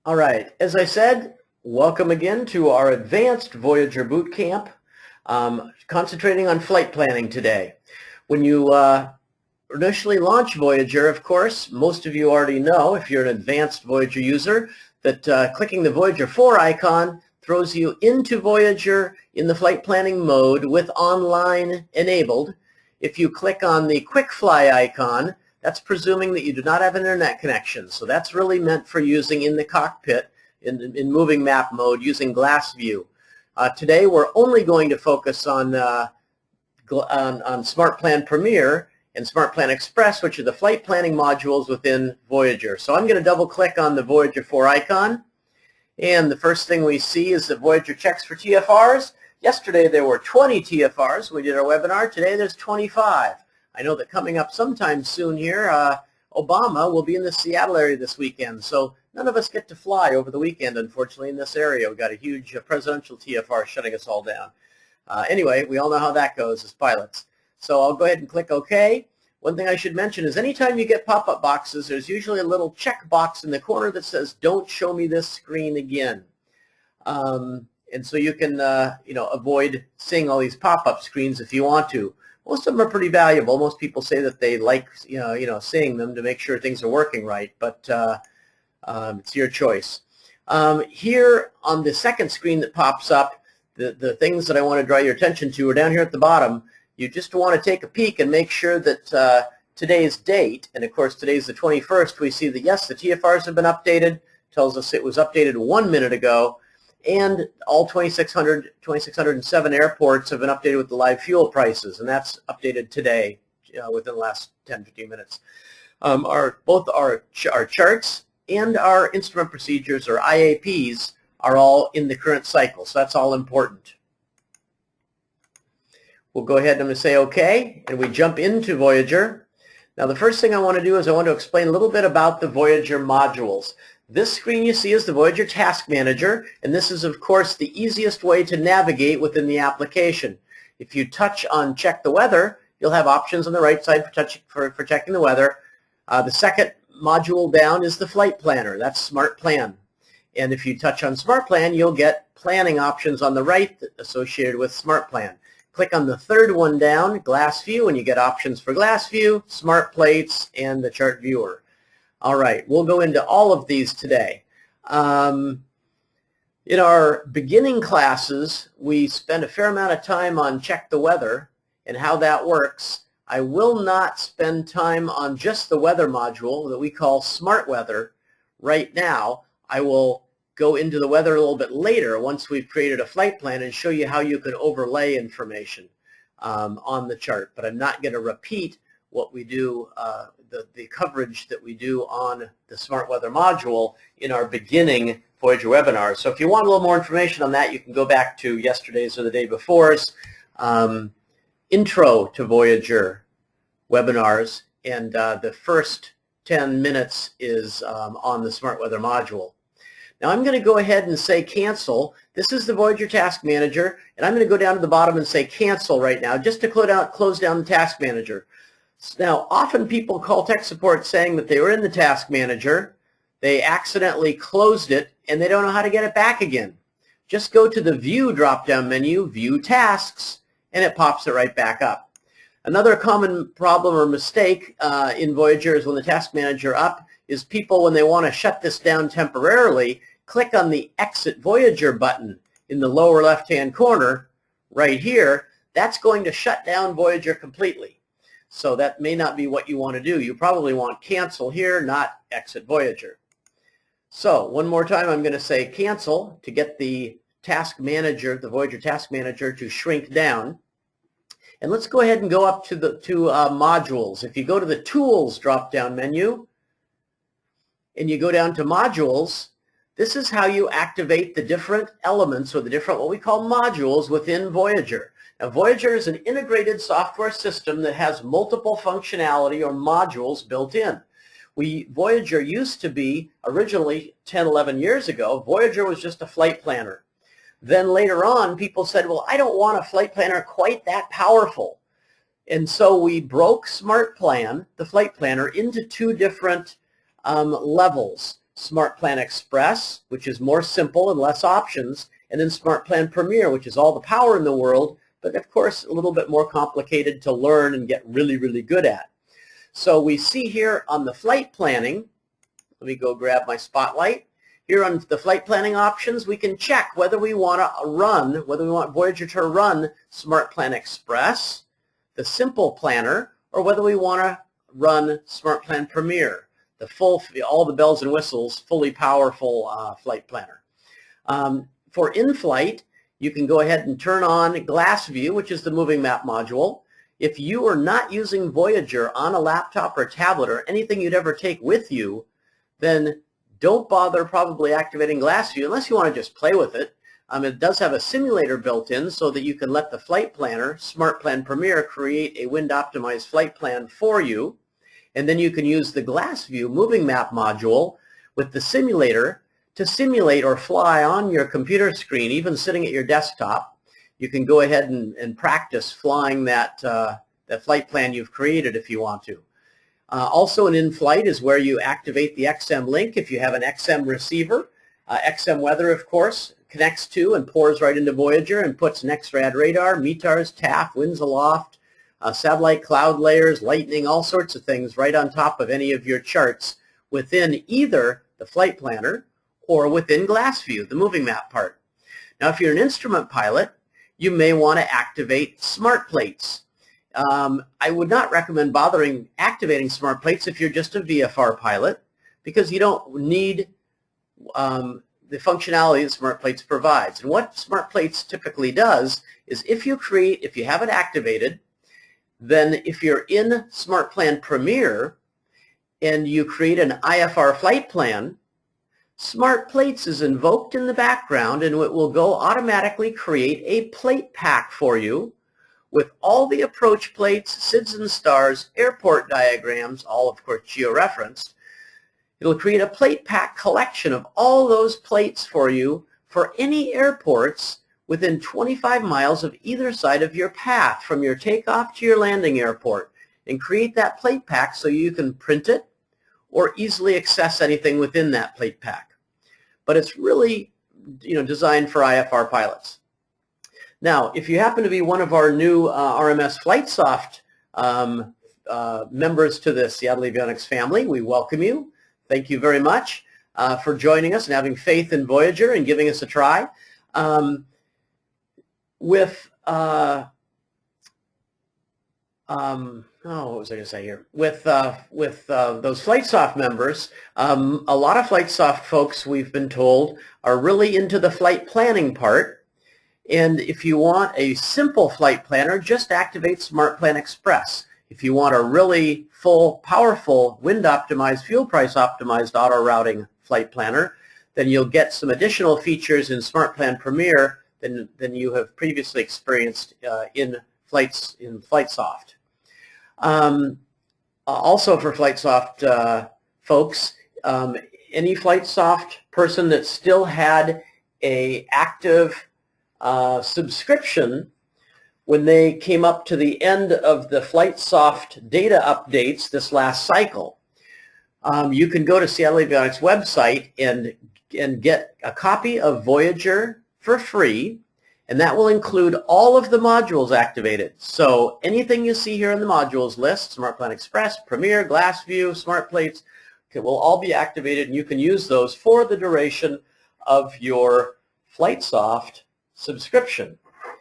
All right, as I said, welcome again to our advanced Voyager boot camp, concentrating on flight planning today. When you initially launch Voyager, of course, most of you already know, if you're an advanced Voyager user, that clicking the Voyager 4 icon throws you into Voyager in the flight planning mode with online enabled. If you click on the quick fly icon, that's presuming that you do not have an internet connection. So that's really meant for using in the cockpit in moving map mode using GlassView. Today we're only going to focus on SmartPlan Premier and SmartPlan Express, which are the flight planning modules within Voyager. So I'm going to double click on the Voyager 4 icon. And the first thing we see is that Voyager checks for TFRs. Yesterday there were 20 TFRs. We did our webinar. Today there's 25. I know that coming up sometime soon here, Obama will be in the Seattle area this weekend. So none of us get to fly over the weekend, unfortunately, in this area. We've got a huge presidential TFR shutting us all down. Anyway, we all know how that goes as pilots. So I'll go ahead and click OK. One thing I should mention is anytime you get pop-up boxes, there's usually a little check box in the corner that says, don't show me this screen again. And so you can avoid seeing all these pop-up screens if you want to. Most of them are pretty valuable. Most people say that they like seeing them to make sure things are working right, but it's your choice. Here on the second screen that pops up, the things that I want to draw your attention to are down here at the bottom. You just want to take a peek and make sure that today's date, and of course today's the 21st, we see that yes, the TFRs have been updated. Tells us it was updated 1 minute ago. And all 2,607 airports have been updated with the live fuel prices, and that's updated today within the last 10-15 minutes. Both our charts and our instrument procedures, or IAPs, are all in the current cycle, so that's all important. We'll go ahead and say OK, and we jump into Voyager. Now the first thing I want to do is I want to explain a little bit about the Voyager modules. This screen you see is the Voyager Task Manager, and this is, of course, the easiest way to navigate within the application. If you touch on Check the Weather, you'll have options on the right side for checking the weather. The second module down is the Flight Planner. That's SmartPlan. And if you touch on SmartPlan, you'll get planning options on the right associated with SmartPlan. Click on the third one down, GlassView, and you get options for GlassView, SmartPlates, and the chart viewer. All right, we'll go into all of these today. In our beginning classes, we spend a fair amount of time on Check the Weather and how that works. I will not spend time on just the weather module that we call Smart Weather right now. I will go into the weather a little bit later once we've created a flight plan and show you how you can overlay information on the chart. But I'm not going to repeat what we do, the coverage that we do on the Smart Weather module in our beginning Voyager webinars. So if you want a little more information on that, you can go back to yesterday's or the day before's intro to Voyager webinars, and the first 10 minutes is on the Smart Weather module. Now I'm going to go ahead and say cancel. This is the Voyager Task Manager, and I'm going to go down to the bottom and say cancel right now just to close down the Task Manager. Now, often people call tech support saying that they were in the Task Manager, they accidentally closed it, and they don't know how to get it back again. Just go to the View drop-down menu, View Tasks, and it pops it right back up. Another common problem or mistake in Voyager is when the Task Manager up is people, when they want to shut this down temporarily, click on the Exit Voyager button in the lower left-hand corner right here. That's going to shut down Voyager completely. So that may not be what you want to do. You probably want cancel here, not exit Voyager. So one more time, I'm going to say cancel to get the Task Manager, the Voyager Task Manager, to shrink down. And let's go ahead and go up to the modules. If you go to the Tools drop-down menu and you go down to Modules, this is how you activate the different elements or the different what we call modules within Voyager. Now, Voyager is an integrated software system that has multiple functionality or modules built in. Voyager used to be, originally 10, 11 years ago, Voyager was just a flight planner. Then later on, people said, well, I don't want a flight planner quite that powerful. And so we broke SmartPlan, the flight planner, into two different levels. SmartPlan Express, which is more simple and less options, and then SmartPlan Premier, which is all the power in the world, but of course a little bit more complicated to learn and get really, really good at. So we see here on the flight planning, let me go grab my spotlight. Here on the flight planning options, we can check whether we want Voyager to run SmartPlan Express, the simple planner, or whether we want to run SmartPlan Premier, the full, all the bells and whistles, fully powerful flight planner. For in-flight, you can go ahead and turn on GlassView, which is the moving map module. If you are not using Voyager on a laptop or tablet or anything you'd ever take with you, then don't bother probably activating GlassView unless you want to just play with it. It does have a simulator built in so that you can let the flight planner, SmartPlan Premier, create a wind-optimized flight plan for you. And then you can use the GlassView moving map module with the simulator to simulate or fly on your computer screen, even sitting at your desktop. You can go ahead and practice flying that flight plan you've created if you want to. Also an in-flight is where you activate the XM link if you have an XM receiver. XM weather, of course, connects to and pours right into Voyager and puts NEXRAD radar, METARs, TAF, winds aloft, satellite cloud layers, lightning, all sorts of things right on top of any of your charts within either the flight planner or within GlassView, the moving map part. Now, if you're an instrument pilot, you may want to activate SmartPlates. I would not recommend bothering activating SmartPlates if you're just a VFR pilot, because you don't need the functionality that SmartPlates provides. And what SmartPlates typically does is if you have it activated, then if you're in SmartPlan Premier and you create an IFR flight plan, SmartPlates is invoked in the background and it will go automatically create a plate pack for you with all the approach plates, SIDS and stars, airport diagrams, all of course georeferenced. It'll create a plate pack collection of all those plates for you for any airports within 25 miles of either side of your path from your takeoff to your landing airport, and create that plate pack so you can print it or easily access anything within that plate pack. But it's really, designed for IFR pilots. Now, if you happen to be one of our new RMS FlightSoft members to the Seattle Avionics family, we welcome you. Thank you very much for joining us and having faith in Voyager and giving us a try. What was I going to say here? With those FlightSoft members, a lot of FlightSoft folks, we've been told, are really into the flight planning part. And if you want a simple flight planner, just activate SmartPlan Express. If you want a really full, powerful, wind-optimized, fuel price-optimized auto-routing flight planner, then you'll get some additional features in SmartPlan Premier than you have previously experienced in FlightSoft. Also for FlightSoft folks, any FlightSoft person that still had an active subscription when they came up to the end of the FlightSoft data updates this last cycle, you can go to Seattle Avionics website and get a copy of Voyager for free, and that will include all of the modules activated. So anything you see here in the modules list, SmartPlan Express, Premier, GlassView, SmartPlates, will all be activated, and you can use those for the duration of your FlightSoft subscription.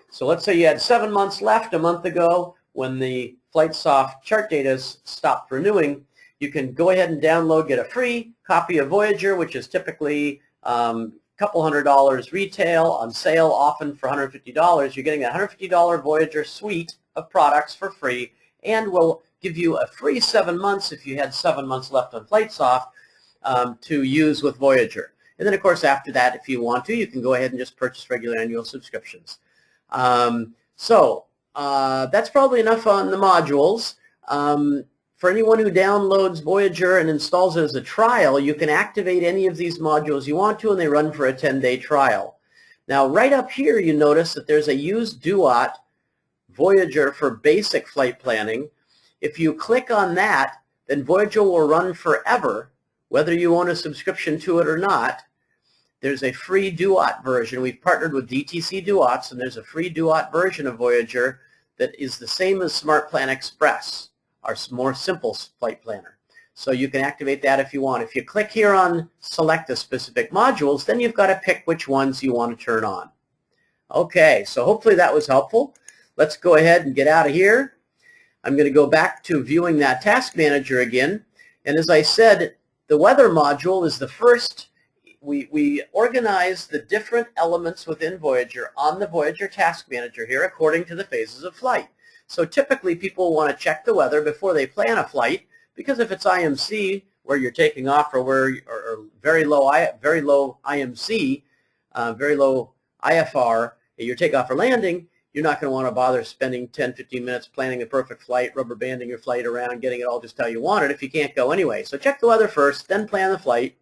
So let's say you had 7 months left a month ago when the FlightSoft chart data stopped renewing. You can go ahead and download, get a free copy of Voyager, which is typically couple $100 retail, on sale often for $150. You're getting a $150 Voyager suite of products for free, and we'll give you a free 7 months if you had 7 months left on FlightSoft to use with Voyager. And then, of course, after that, if you want to, you can go ahead and just purchase regular annual subscriptions. That's probably enough on the modules. For anyone who downloads Voyager and installs it as a trial, you can activate any of these modules you want to, and they run for a 10-day trial. Now, right up here, you notice that there's a Use DUOT Voyager for basic flight planning. If you click on that, then Voyager will run forever whether you own a subscription to it or not, there's a free Duot version. We've partnered with DTC Duots, and there's a free Duot version of Voyager that is the same as SmartPlan Express, our more simple flight planner. So you can activate that if you want. If you click here on select the specific modules, then you've got to pick which ones you want to turn on. Okay, so hopefully that was helpful. Let's go ahead and get out of here. I'm going to go back to viewing that task manager again. And as I said, the weather module is the first. We organize the different elements within Voyager on the Voyager task manager here according to the phases of flight. So typically people want to check the weather before they plan a flight, because if it's IMC where you're taking off, or very low IMC, very low IFR, your takeoff or landing, you're not going to want to bother spending 10-15 minutes planning the perfect flight, rubber banding your flight around, getting it all just how you want it if you can't go anyway. So check the weather first, then plan the flight.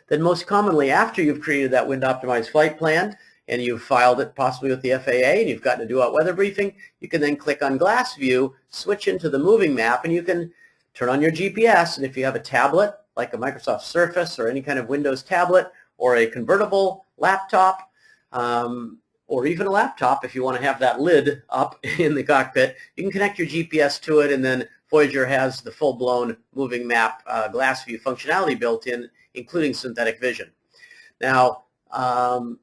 Then most commonly, after you've created that wind-optimized flight plan and you've filed it possibly with the FAA and you've gotten to do a weather briefing, you can then click on GlassView, switch into the moving map, and you can turn on your GPS. And if you have a tablet, like a Microsoft Surface or any kind of Windows tablet, or a convertible laptop, or even a laptop if you want to have that lid up in the cockpit, you can connect your GPS to it, and then Voyager has the full-blown moving map GlassView functionality built in, including synthetic vision. Now,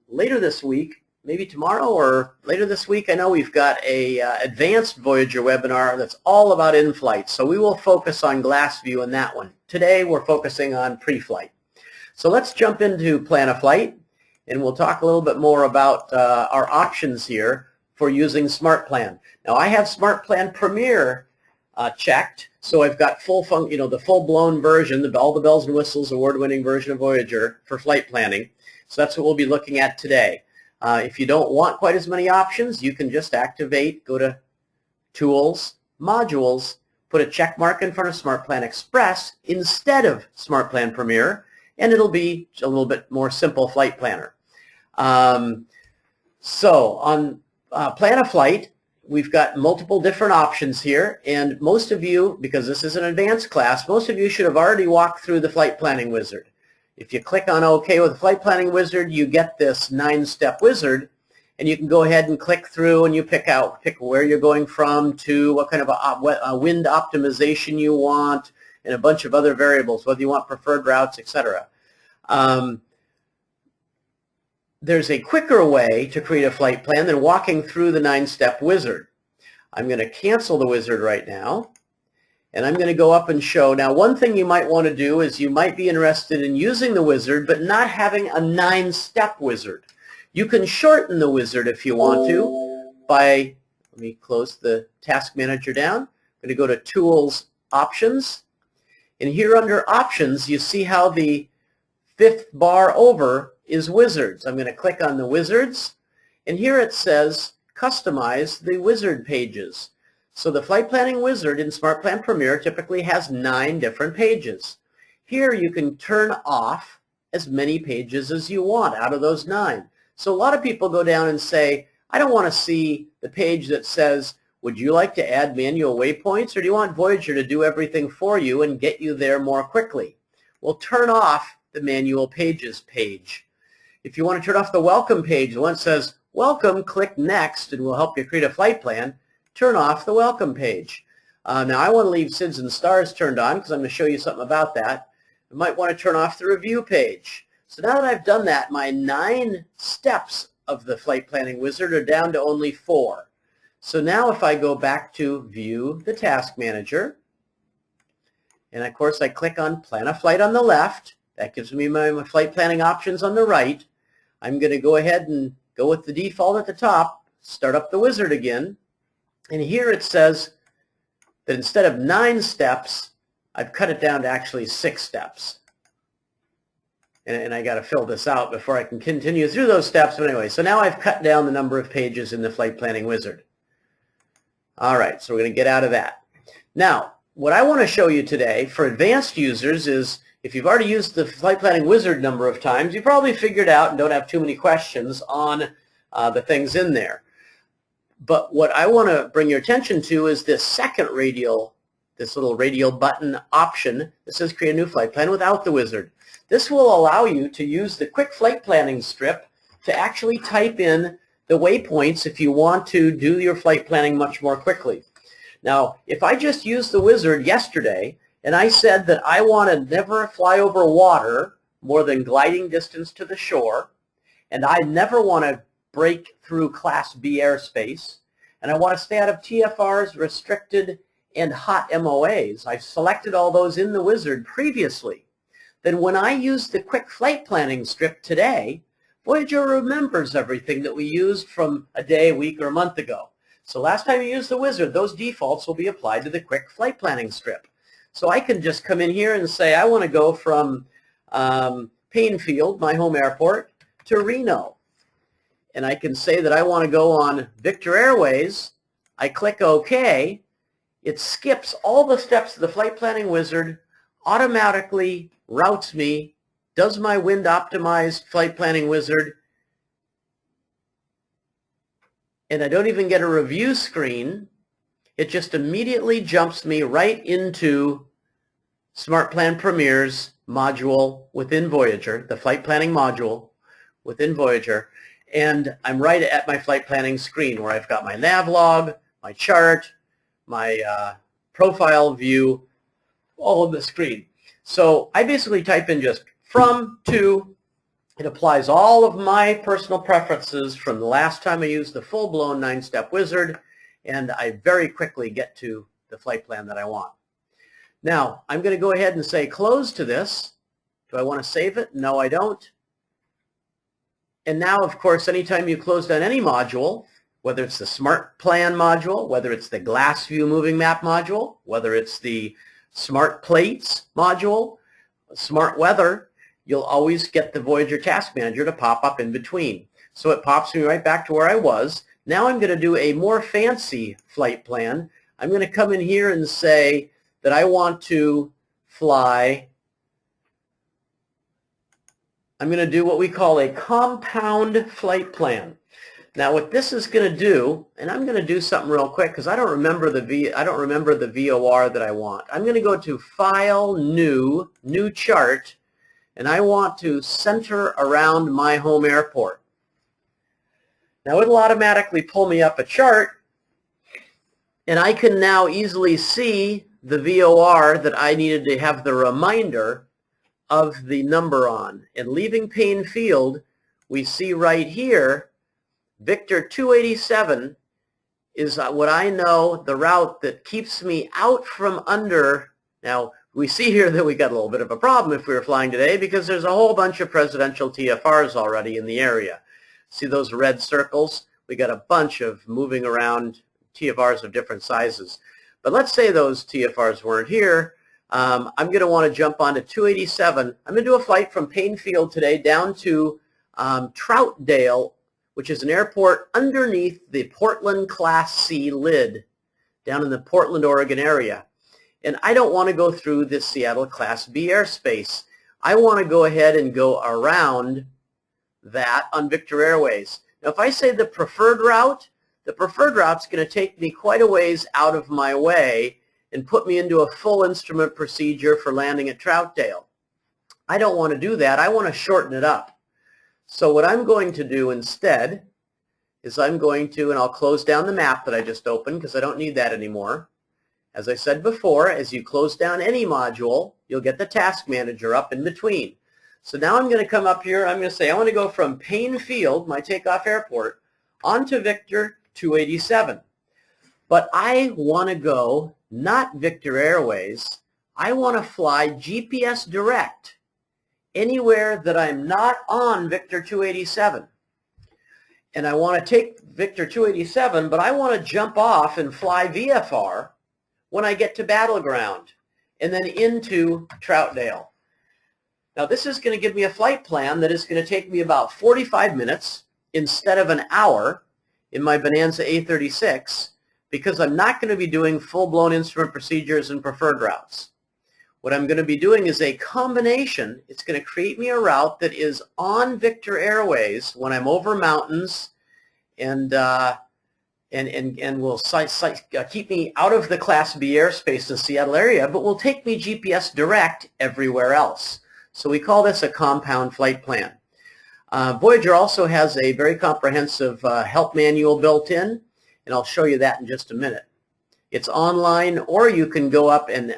later this week, maybe tomorrow or later this week, I know we've got a advanced Voyager webinar that's all about in-flight, so we will focus on GlassView in that one. Today, we're focusing on pre-flight. So let's jump into Plan a Flight, and we'll talk a little bit more about our options here for using SmartPlan. Now, I have SmartPlan Premier checked, so I've got the full-blown version, all the bells and whistles, award-winning version of Voyager for flight planning. So that's what we'll be looking at today. If you don't want quite as many options, you can just go to Tools, Modules, put a check mark in front of SmartPlan Express instead of SmartPlan Premier, and it'll be a little bit more simple flight planner. So on Plan a Flight, we've got multiple different options here, and most of you, because this is an advanced class, most of you should have already walked through the flight planning wizard. If you click on OK with the flight planning wizard, you get this 9-step wizard, and you can go ahead and click through, and you pick where you're going from to, what kind of a wind optimization you want, and a bunch of other variables, whether you want preferred routes, etc. There's a quicker way to create a flight plan than walking through the 9-step wizard. I'm going to cancel the wizard right now, and I'm going to go up and show. Now, one thing you might want to do is you might be interested in using the wizard but not having a 9-step wizard. You can shorten the wizard if you want to by, let me close the task manager down. I'm going to go to Tools, Options, and here under Options you see how the 5th bar over is Wizards. I'm going to click on the Wizards, and here it says Customize the Wizard pages. So the flight planning wizard in SmartPlan Premier typically has 9 different pages. Here you can turn off as many pages as you want out of those 9. So a lot of people go down and say, I don't want to see the page that says, would you like to add manual waypoints, or do you want Voyager to do everything for you and get you there more quickly? Well, turn off the manual pages page. If you want to turn off the welcome page, the one that says, welcome, click next, and we'll help you create a flight plan, turn off the welcome page. Now, I want to leave SIDS and stars turned on because I'm going to show you something about that. You might want to turn off the review page. So now that I've done that, my 9 steps of the flight planning wizard are down to only 4. So now if I go back to View the Task Manager, and of course I click on Plan a Flight on the left, that gives me my flight planning options on the right. I'm going to go ahead and go with the default at the top, start up the wizard again, and here it says that instead of 9 steps, I've cut it down to actually 6 steps. And I got to fill this out before I can continue through those steps. But anyway, so now I've cut down the number of pages in the flight planning wizard. All right, so we're going to get out of that. Now, what I want to show you today for advanced users is, if you've already used the flight planning wizard a number of times, you probably figured out and don't have too many questions on the things in there. But what I want to bring your attention to is this second radial this little radio button option that says create a new flight plan without the wizard. This will allow you to use the quick flight planning strip to actually type in the waypoints if you want to do your flight planning much more quickly. Now, if I just used the wizard yesterday and I said that I want to never fly over water more than gliding distance to the shore, and I never want to break through Class B airspace, and I want to stay out of TFRs, restricted, and hot MOAs, I've selected all those in the wizard previously, then when I use the quick flight planning strip today, Voyager remembers everything that we used from a day, a week, or a month ago. So last time you used the wizard, those defaults will be applied to the quick flight planning strip. So I can just come in here and say I want to go from Painfield, my home airport, to Reno. And I can say that I want to go on Victor Airways. I click OK. It skips all the steps of the flight planning wizard, automatically routes me, does my wind optimized flight planning wizard, and I don't even get a review screen. It just immediately jumps me right into SmartPlan Premier's module within Voyager, the flight planning module within Voyager, and I'm right at my flight planning screen where I've got my nav log, my chart, my profile view, all on the screen. So I basically type in just from, to. It applies all of my personal preferences from the last time I used the full-blown 9-step wizard, and I very quickly get to the flight plan that I want. Now, I'm going to go ahead and say close to this. Do I want to save it? No, I don't. And now, of course, anytime you close down any module, whether it's the SmartPlan module, whether it's the GlassView moving map module, whether it's the SmartPlates module, Smart Weather, you'll always get the Voyager Task Manager to pop up in between. So it pops me right back to where I was. Now I'm going to do a more fancy flight plan. I'm going to come in here and say that I want to fly. I'm going to do what we call a compound flight plan. Now what this is going to do, and I'm going to do something real quick because I don't remember the VOR that I want. I'm going to go to File, New Chart, and I want to center around my home airport. Now it'll automatically pull me up a chart, and I can now easily see the VOR that I needed to have the reminder of the number on. And leaving Painfield, we see right here Victor 287 is what I know the route that keeps me out from under. Now, we see here that we got a little bit of a problem if we were flying today because there's a whole bunch of presidential TFRs already in the area. See those red circles? We got a bunch of moving around TFRs of different sizes. But let's say those TFRs weren't here. I'm going to want to jump onto 287. I'm going to do a flight from Painfield today down to Troutdale, which is an airport underneath the Portland Class C lid down in the Portland, Oregon area. And I don't want to go through this Seattle Class B airspace. I want to go ahead and go around that on Victor Airways. Now, if I say the preferred route's going to take me quite a ways out of my way and put me into a full instrument procedure for landing at Troutdale. I don't want to do that. I want to shorten it up. So what I'm going to do instead is I'm going to, and I'll close down the map that I just opened because I don't need that anymore. As I said before, as you close down any module, you'll get the Task Manager up in between. So now I'm going to come up here. I'm going to say I want to go from Painfield, my takeoff airport, onto Victor 287. But I want to go not Victor Airways. I want to fly GPS direct anywhere that I'm not on Victor 287. And I want to take Victor 287, but I want to jump off and fly VFR when I get to Battleground and then into Troutdale. Now this is going to give me a flight plan that is going to take me about 45 minutes instead of an hour in my Bonanza A36 because I'm not going to be doing full-blown instrument procedures and preferred routes. What I'm going to be doing is a combination. It's going to create me a route that is on Victor Airways when I'm over mountains and and will keep me out of the Class B airspace in the Seattle area, but will take me GPS direct everywhere else. So we call this a compound flight plan. Voyager also has a very comprehensive help manual built in, and I'll show you that in just a minute. It's online, or you can go up and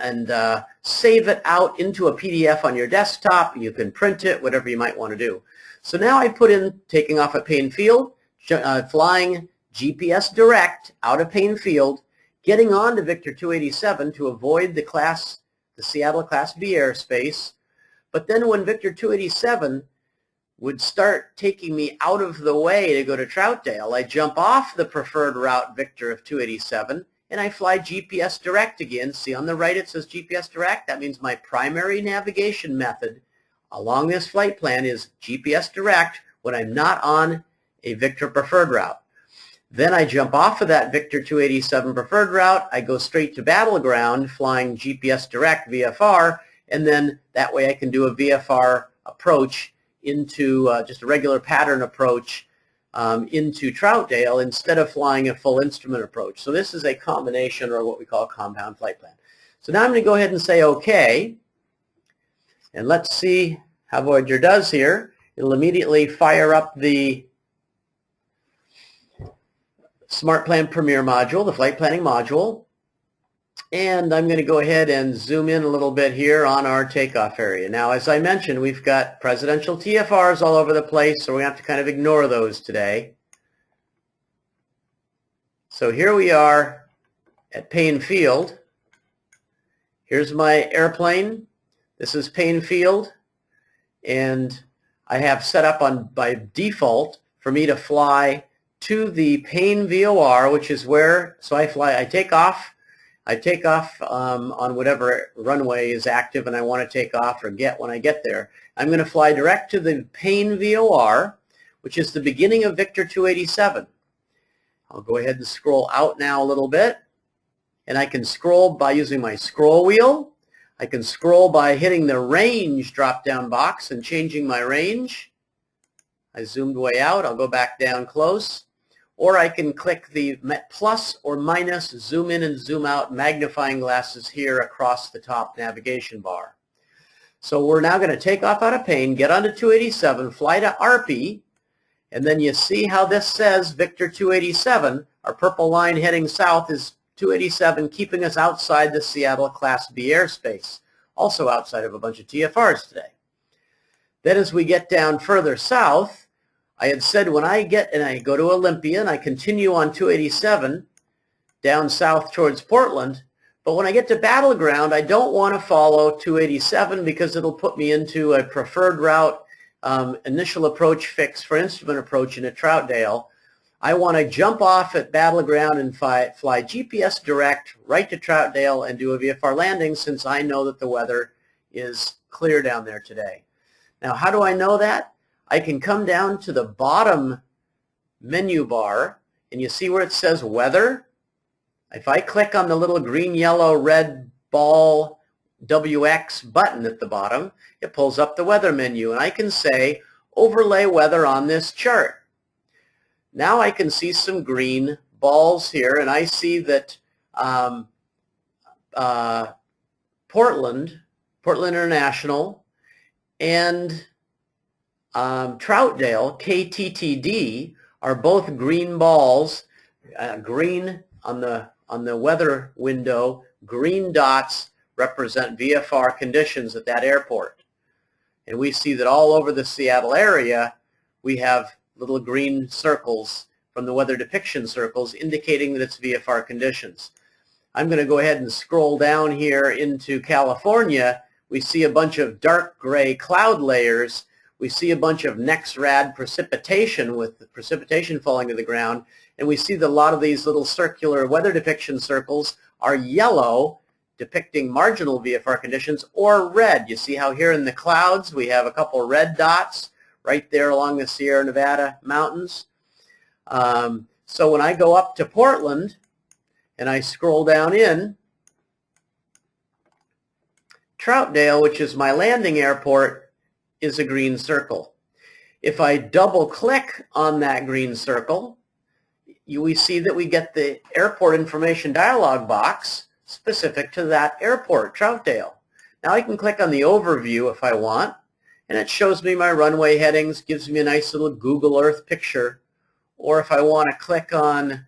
save it out into a PDF on your desktop. You can print it, whatever you might want to do. So now I put in taking off at Payne Field, flying GPS direct out of Payne Field, getting on to Victor 287 to avoid the Seattle Class B airspace. But then when Victor 287 would start taking me out of the way to go to Troutdale, I jump off the preferred route Victor of 287 and I fly GPS direct again. See on the right it says GPS direct. That means my primary navigation method along this flight plan is GPS direct when I'm not on a Victor preferred route. Then I jump off of that Victor 287 preferred route. I go straight to Battleground flying GPS direct VFR, and then that way I can do a VFR approach into just a regular pattern approach into Troutdale instead of flying a full instrument approach. So this is a combination, or what we call a compound flight plan. So now I'm going to go ahead and say OK, and let's see how Voyager does here. It'll immediately fire up the SmartPlan Premier module, the flight planning module, and I'm going to go ahead and zoom in a little bit here on our takeoff area. Now, as I mentioned, we've got presidential TFRs all over the place, so we have to kind of ignore those today. So here we are at Payne Field. Here's my airplane. This is Payne Field, and I have set up by default for me to fly to the Payne VOR, which is where, so I take off on whatever runway is active and I want to take off or get when I get there. I'm going to fly direct to the Payne VOR, which is the beginning of Victor 287. I'll go ahead and scroll out now a little bit, and I can scroll by using my scroll wheel. I can scroll by hitting the range drop-down box and changing my range. I zoomed way out. I'll go back down close. Or I can click the plus or minus zoom in and zoom out magnifying glasses here across the top navigation bar. So we're now going to take off out of Payne, get onto 287, fly to ARPI, and then you see how this says Victor 287. Our purple line heading south is 287, keeping us outside the Seattle Class B airspace, also outside of a bunch of TFRs today. Then as we get down further south, I had said when I go to Olympia and I continue on 287 down south towards Portland, but when I get to Battleground, I don't want to follow 287 because it'll put me into a preferred route initial approach fix for instrument approach into Troutdale. I want to jump off at Battleground and fly GPS direct right to Troutdale and do a VFR landing since I know that the weather is clear down there today. Now, how do I know that? I can come down to the bottom menu bar, and you see where it says Weather? If I click on the little green, yellow, red ball WX button at the bottom, it pulls up the Weather menu, and I can say, Overlay Weather on this chart. Now I can see some green balls here, and I see that Portland International, and Troutdale, KTTD, are both green balls, green on the weather window, green dots represent VFR conditions at that airport. And we see that all over the Seattle area, we have little green circles from the weather depiction circles indicating that it's VFR conditions. I'm going to go ahead and scroll down here into California. We see a bunch of dark gray cloud layers. We see a bunch of NEXRAD precipitation with the precipitation falling to the ground, and we see that a lot of these little circular weather depiction circles are yellow, depicting marginal VFR conditions, or red. You see how here in the clouds we have a couple red dots right there along the Sierra Nevada mountains. So when I go up to Portland and I scroll down in, Troutdale, which is my landing airport, is a green circle. If I double click on that green circle, we see that we get the airport information dialog box specific to that airport, Troutdale. Now I can click on the overview if I want, and it shows me my runway headings, gives me a nice little Google Earth picture. Or if I want to click on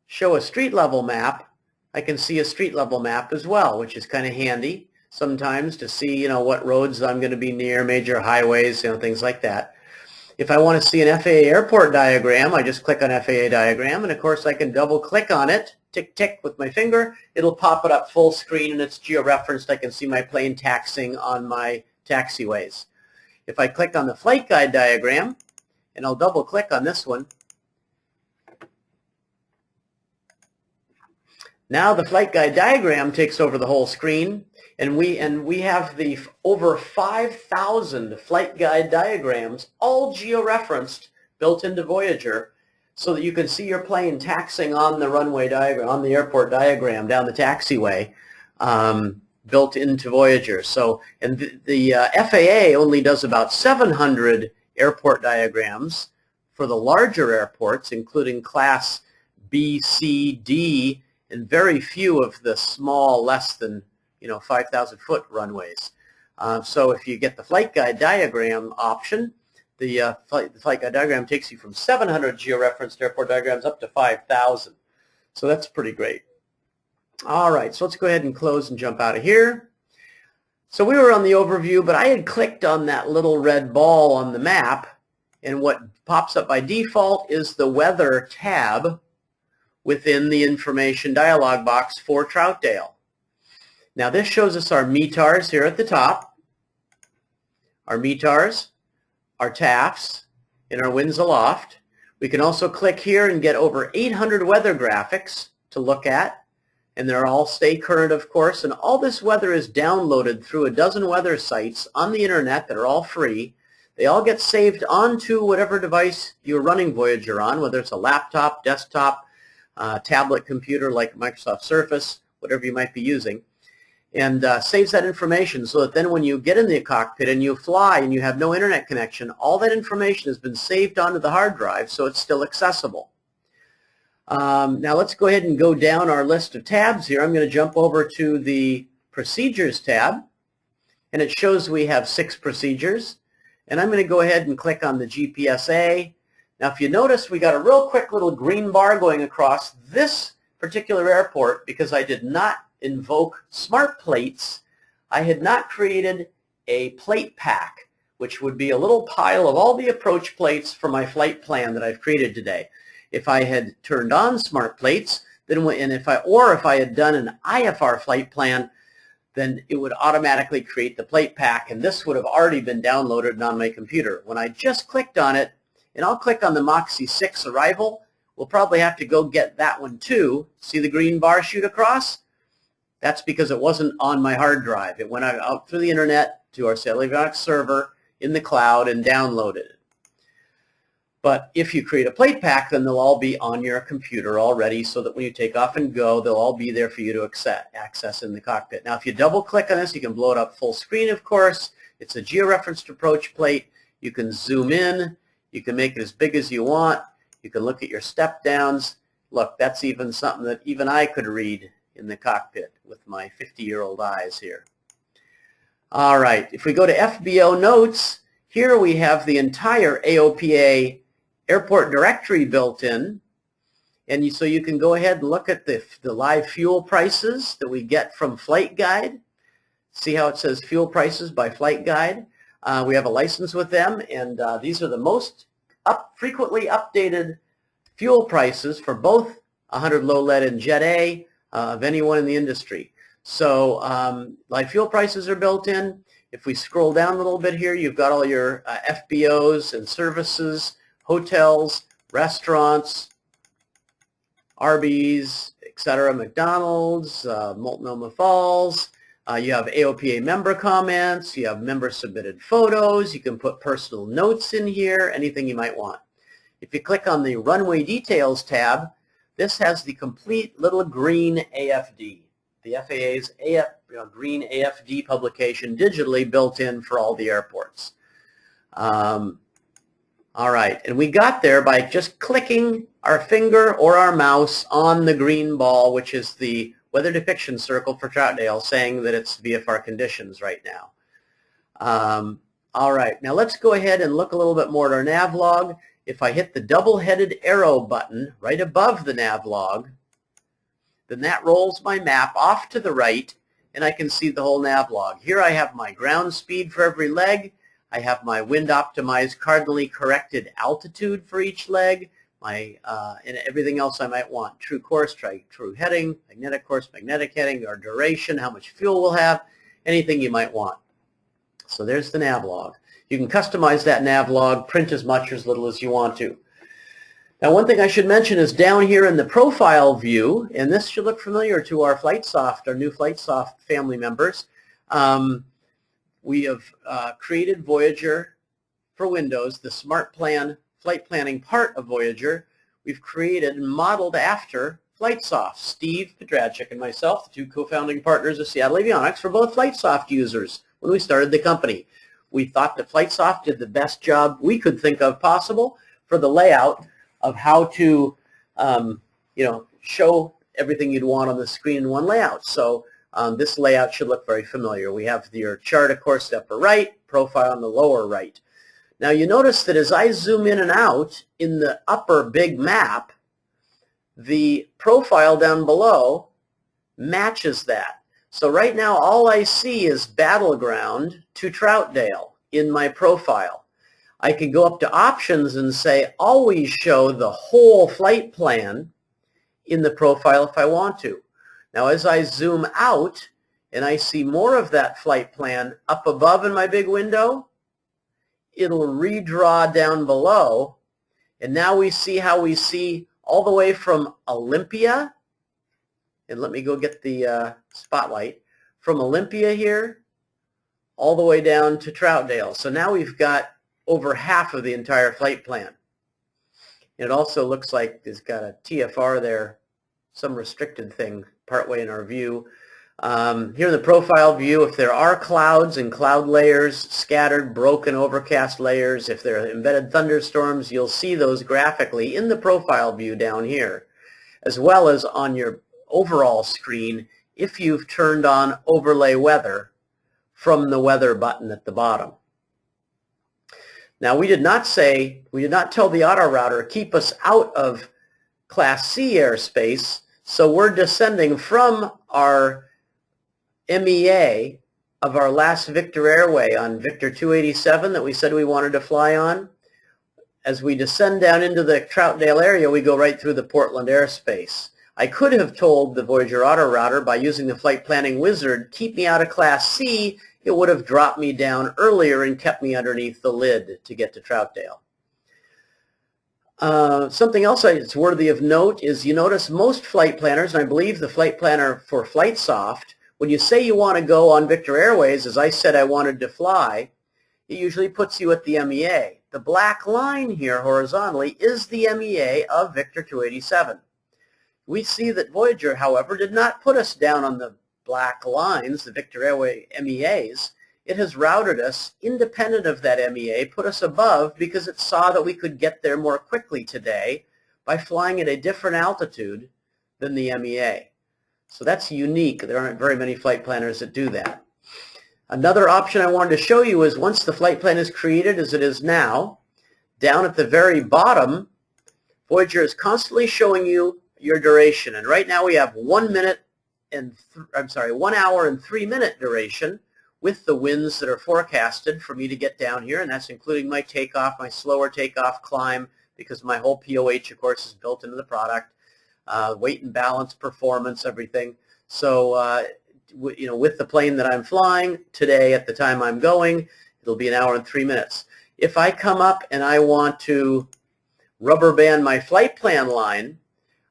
show a street level map, I can see a street level map as well, which is kind of handy sometimes to see, what roads I'm going to be near, major highways, things like that. If I want to see an FAA airport diagram, I just click on FAA diagram, and of course I can double click on it, tick tick with my finger. It'll pop it up full screen and it's georeferenced. I can see my plane taxiing on my taxiways. If I click on the flight guide diagram, and I'll double click on this one, now the flight guide diagram takes over the whole screen, and we have the over 5,000 flight guide diagrams, all georeferenced, built into Voyager, so that you can see your plane taxiing on the runway diagram, on the airport diagram down the taxiway, built into Voyager. So, and the FAA only does about 700 airport diagrams for the larger airports, including class B, C, D, and very few of the small, less than 5,000 foot runways. So if you get the flight guide diagram option, the flight guide diagram takes you from 700 georeferenced airport diagrams up to 5,000. So that's pretty great. All right, so let's go ahead and close and jump out of here. So we were on the overview, but I had clicked on that little red ball on the map, and what pops up by default is the weather tab within the information dialog box for Troutdale. Now this shows us our METARs here at the top, our METARs, our TAFs, and our winds aloft. We can also click here and get over 800 weather graphics to look at, and they're all stay current, of course, and all this weather is downloaded through a dozen weather sites on the internet that are all free. They all get saved onto whatever device you're running Voyager on, whether it's a laptop, desktop, tablet computer like Microsoft Surface, whatever you might be using, and saves that information so that then when you get in the cockpit and you fly and you have no internet connection, all that information has been saved onto the hard drive so it's still accessible. Now let's go ahead and go down our list of tabs here. I'm going to jump over to the Procedures tab, and it shows we have 6 procedures, and I'm going to go ahead and click on the GPSA. Now if you notice, we got a real quick little green bar going across this particular airport because I did not invoke SmartPlates. I had not created a plate pack, which would be a little pile of all the approach plates for my flight plan that I've created today. If I had turned on SmartPlates, then if I had done an IFR flight plan, then it would automatically create the plate pack, and this would have already been downloaded on my computer. When I just clicked on it, and I'll click on the Moxie 6 arrival, we'll probably have to go get that one too. See the green bar shoot across? That's because it wasn't on my hard drive. It went out through the internet to our Cellular server in the cloud and downloaded it. But if you create a plate pack, then they'll all be on your computer already so that when you take off and go, they'll all be there for you to access in the cockpit. Now if you double click on this, you can blow it up full screen, of course. It's a georeferenced approach plate. You can zoom in. You can make it as big as you want. You can look at your step downs. Look, that's even something that even I could read in the cockpit with my 50-year-old eyes here. All right, if we go to FBO notes, here we have the entire AOPA airport directory built in, and so you can go ahead and look at the live fuel prices that we get from Flight Guide. See how it says fuel prices by Flight Guide. We have a license with them, and these are the most frequently updated fuel prices for both 100 low lead and Jet A of anyone in the industry. So live fuel prices are built in. If we scroll down a little bit here, you've got all your FBOs and services, hotels, restaurants, Arby's, etc., McDonald's, Multnomah Falls. You have AOPA member comments. You have member submitted photos. You can put personal notes in here, anything you might want. If you click on the Runway Details tab, this has the complete little green AFD, the FAA's green AFD publication digitally built in for all the airports. All right, and we got there by just clicking our finger or our mouse on the green ball, which is the weather depiction circle for Troutdale, saying that it's VFR conditions right now. All right, now let's go ahead and look a little bit more at our nav log. If I hit the double-headed arrow button right above the nav log, then that rolls my map off to the right, and I can see the whole nav log. Here I have my ground speed for every leg. I have my wind-optimized, cardinally corrected altitude for each leg, my and everything else I might want. True course, true heading, magnetic course, magnetic heading, or duration, how much fuel we'll have, anything you might want. So there's the nav log. You can customize that nav log, print as much or as little as you want to. Now, one thing I should mention is down here in the profile view, and this should look familiar to our FlightSoft, our new FlightSoft family members. We have created Voyager for Windows, the SmartPlan flight planning part of Voyager. We've created and modeled after FlightSoft. Steve Pedrachik and myself, the two co-founding partners of Seattle Avionics, were both FlightSoft users when we started the company. We thought that FlightSoft did the best job we could think of possible for the layout of how to show everything you'd want on the screen in one layout. So this layout should look very familiar. We have your chart, of course, the upper right, profile on the lower right. Now you notice that as I zoom in and out in the upper big map, the profile down below matches that. So right now all I see is Battleground to Troutdale in my profile. I can go up to options and say always show the whole flight plan in the profile if I want to. Now as I zoom out and I see more of that flight plan up above in my big window, it'll redraw down below, and now we see how we see all the way from Olympia, and let me go get the spotlight, from Olympia here all the way down to Troutdale. So now we've got over half of the entire flight plan. It also looks like it's got a TFR there, some restricted thing partway in our view. Here in the profile view, if there are clouds and cloud layers, scattered, broken, overcast layers, if there are embedded thunderstorms, you'll see those graphically in the profile view down here, as well as on your overall screen if you've turned on overlay weather from the weather button at the bottom. Now we did not tell the auto router keep us out of Class C airspace, so we're descending from our MEA of our last Victor airway on Victor 287 that we said we wanted to fly on. As we descend down into the Troutdale area, we go right through the Portland airspace. I could have told the Voyager auto router by using the flight planning wizard, keep me out of Class C. It would have dropped me down earlier and kept me underneath the lid to get to Troutdale. Something else that's worthy of note is you notice most flight planners, and I believe the flight planner for FlightSoft, when you say you want to go on Victor Airways, as I said I wanted to fly, it usually puts you at the MEA. The black line here horizontally is the MEA of Victor 287. We see that Voyager, however, did not put us down on the black lines, the Victor Airway MEAs. It has routed us independent of that MEA, put us above because it saw that we could get there more quickly today by flying at a different altitude than the MEA. So that's unique. There aren't very many flight planners that do that. Another option I wanted to show you is once the flight plan is created, as it is now, down at the very bottom, Voyager is constantly showing you your duration. And right now we have 1 hour and 3 minute duration with the winds that are forecasted for me to get down here, and that's including my takeoff, my slower takeoff climb, because my whole POH, of course, is built into the product, weight and balance, performance, everything. So, with the plane that I'm flying today at the time I'm going, it'll be 1 hour and 3 minutes. If I come up and I want to rubber band my flight plan line,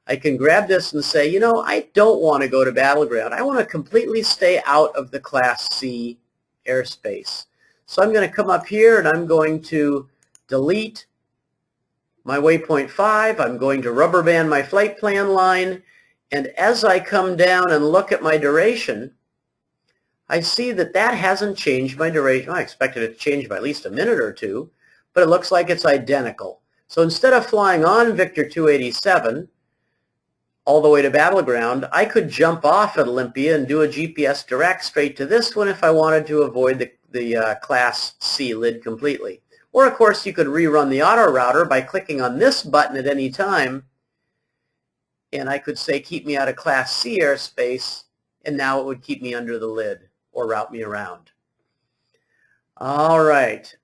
I can grab this and say, I don't want to go to Battleground. I want to completely stay out of the Class C airspace. So I'm going to come up here and I'm going to delete my waypoint 5. I'm going to rubber band my flight plan line. And as I come down and look at my duration, I see that that hasn't changed my duration. I expected it to change by at least a minute or two, but it looks like it's identical. So instead of flying on Victor 287 all the way to Battleground, I could jump off at Olympia and do a GPS direct straight to this one if I wanted to avoid the Class C lid completely. Or of course you could rerun the auto router by clicking on this button at any time, and I could say keep me out of Class C airspace, and now it would keep me under the lid or route me around. All right.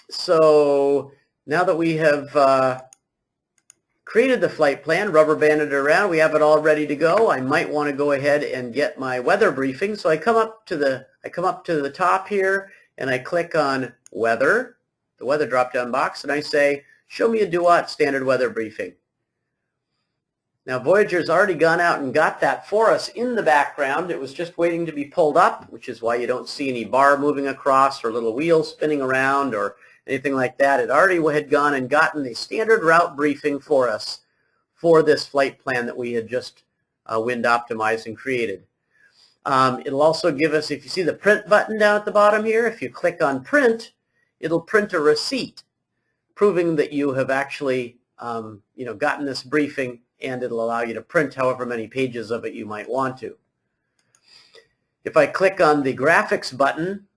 So now that we have created the flight plan, rubber banded it around, we have it all ready to go. I might want to go ahead and get my weather briefing. So I come up to the top here and I click on weather, the weather drop down box, and I say show me a DUAT standard weather briefing. Now Voyager's already gone out and got that for us in the background. It was just waiting to be pulled up, which is why you don't see any bar moving across or little wheels spinning around or anything like that. It already had gone and gotten the standard route briefing for us for this flight plan that we had just wind optimized and created. It'll also give us, if you see the print button down at the bottom here, if you click on print, it'll print a receipt proving that you have actually gotten this briefing, and it'll allow you to print however many pages of it you might want to. If I click on the graphics button,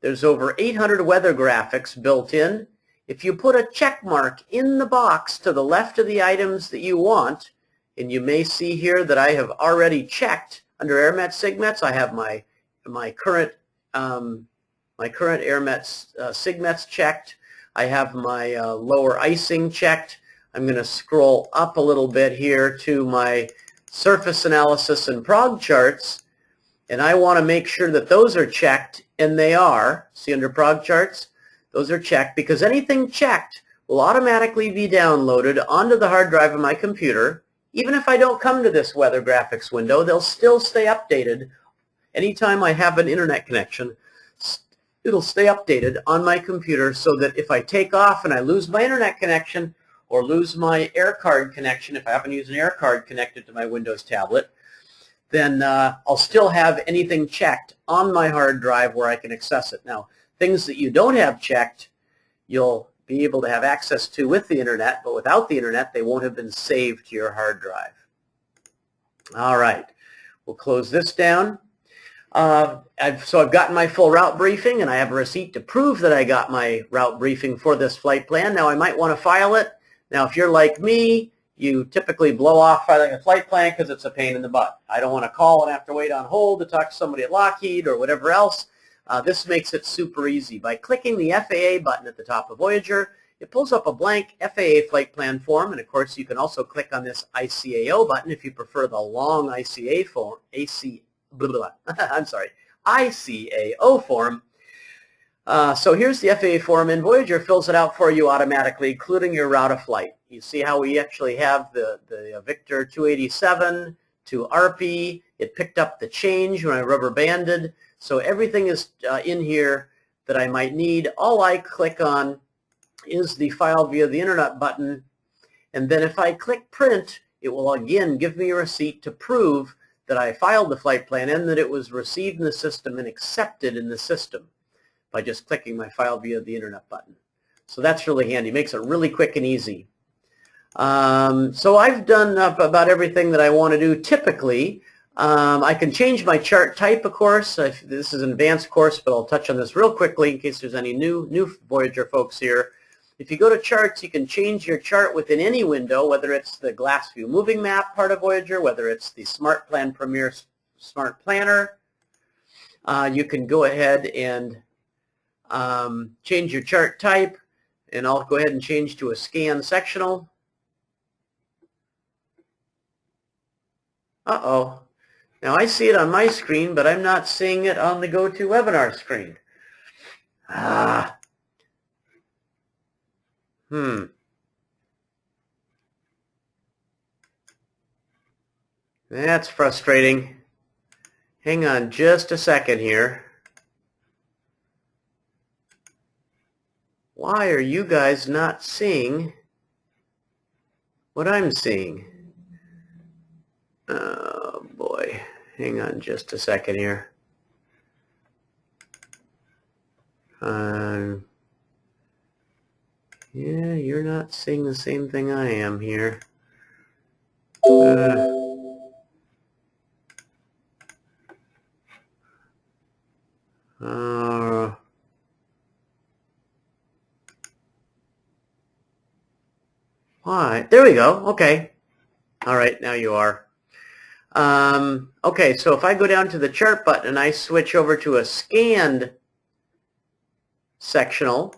there's over 800 weather graphics built in. If you put a check mark in the box to the left of the items that you want, and you may see here that I have already checked under AirMets SIGMETs, I have my current AirMets SIGMETs checked. I have my lower icing checked. I'm going to scroll up a little bit here to my surface analysis and prog charts, and I want to make sure that those are checked, and they are. See under prog charts? Those are checked because anything checked will automatically be downloaded onto the hard drive of my computer. Even if I don't come to this weather graphics window, they'll still stay updated. Anytime I have an internet connection, it'll stay updated on my computer so that if I take off and I lose my internet connection, or lose my air card connection, if I happen to use an air card connected to my Windows tablet, then I'll still have anything checked on my hard drive where I can access it. Now, things that you don't have checked, you'll be able to have access to with the internet, but without the internet, they won't have been saved to your hard drive. All right, we'll close this down. So I've gotten my full route briefing, and I have a receipt to prove that I got my route briefing for this flight plan. Now, I might want to file it. Now, if you're like me, you typically blow off filing a flight plan because it's a pain in the butt. I don't want to call and have to wait on hold to talk to somebody at Lockheed or whatever else. This makes it super easy. By clicking the FAA button at the top of Voyager, it pulls up a blank FAA flight plan form, and of course you can also click on this ICAO button if you prefer the long ICAO form. So here's the FAA form, and Voyager fills it out for you automatically, including your route of flight. You see how we actually have the Victor 287 to ARPI. It picked up the change when I rubber banded. So everything is in here that I might need. All I click on is the File via the Internet button. And then if I click Print, it will again give me a receipt to prove that I filed the flight plan and that it was received in the system and accepted in the system by just clicking my File via the Internet button. So that's really handy. Makes it really quick and easy. So I've done about everything that I want to do typically. I can change my chart type, of course. This is an advanced course, but I'll touch on this real quickly in case there's any new Voyager folks here. If you go to charts, you can change your chart within any window, whether it's the GlassView moving map part of Voyager, whether it's the SmartPlan Premier Smart Planner. You can go ahead and change your chart type, and I'll go ahead and change to a scan sectional. Uh-oh. Now I see it on my screen, but I'm not seeing it on the GoToWebinar screen. That's frustrating. Hang on just a second here. Why are you guys not seeing what I'm seeing? Oh boy, hang on just a second here. Yeah, you're not seeing the same thing I am here. Why? There we go. Okay. All right, now you are. Okay, so if I go down to the chart button and I switch over to a scanned sectional,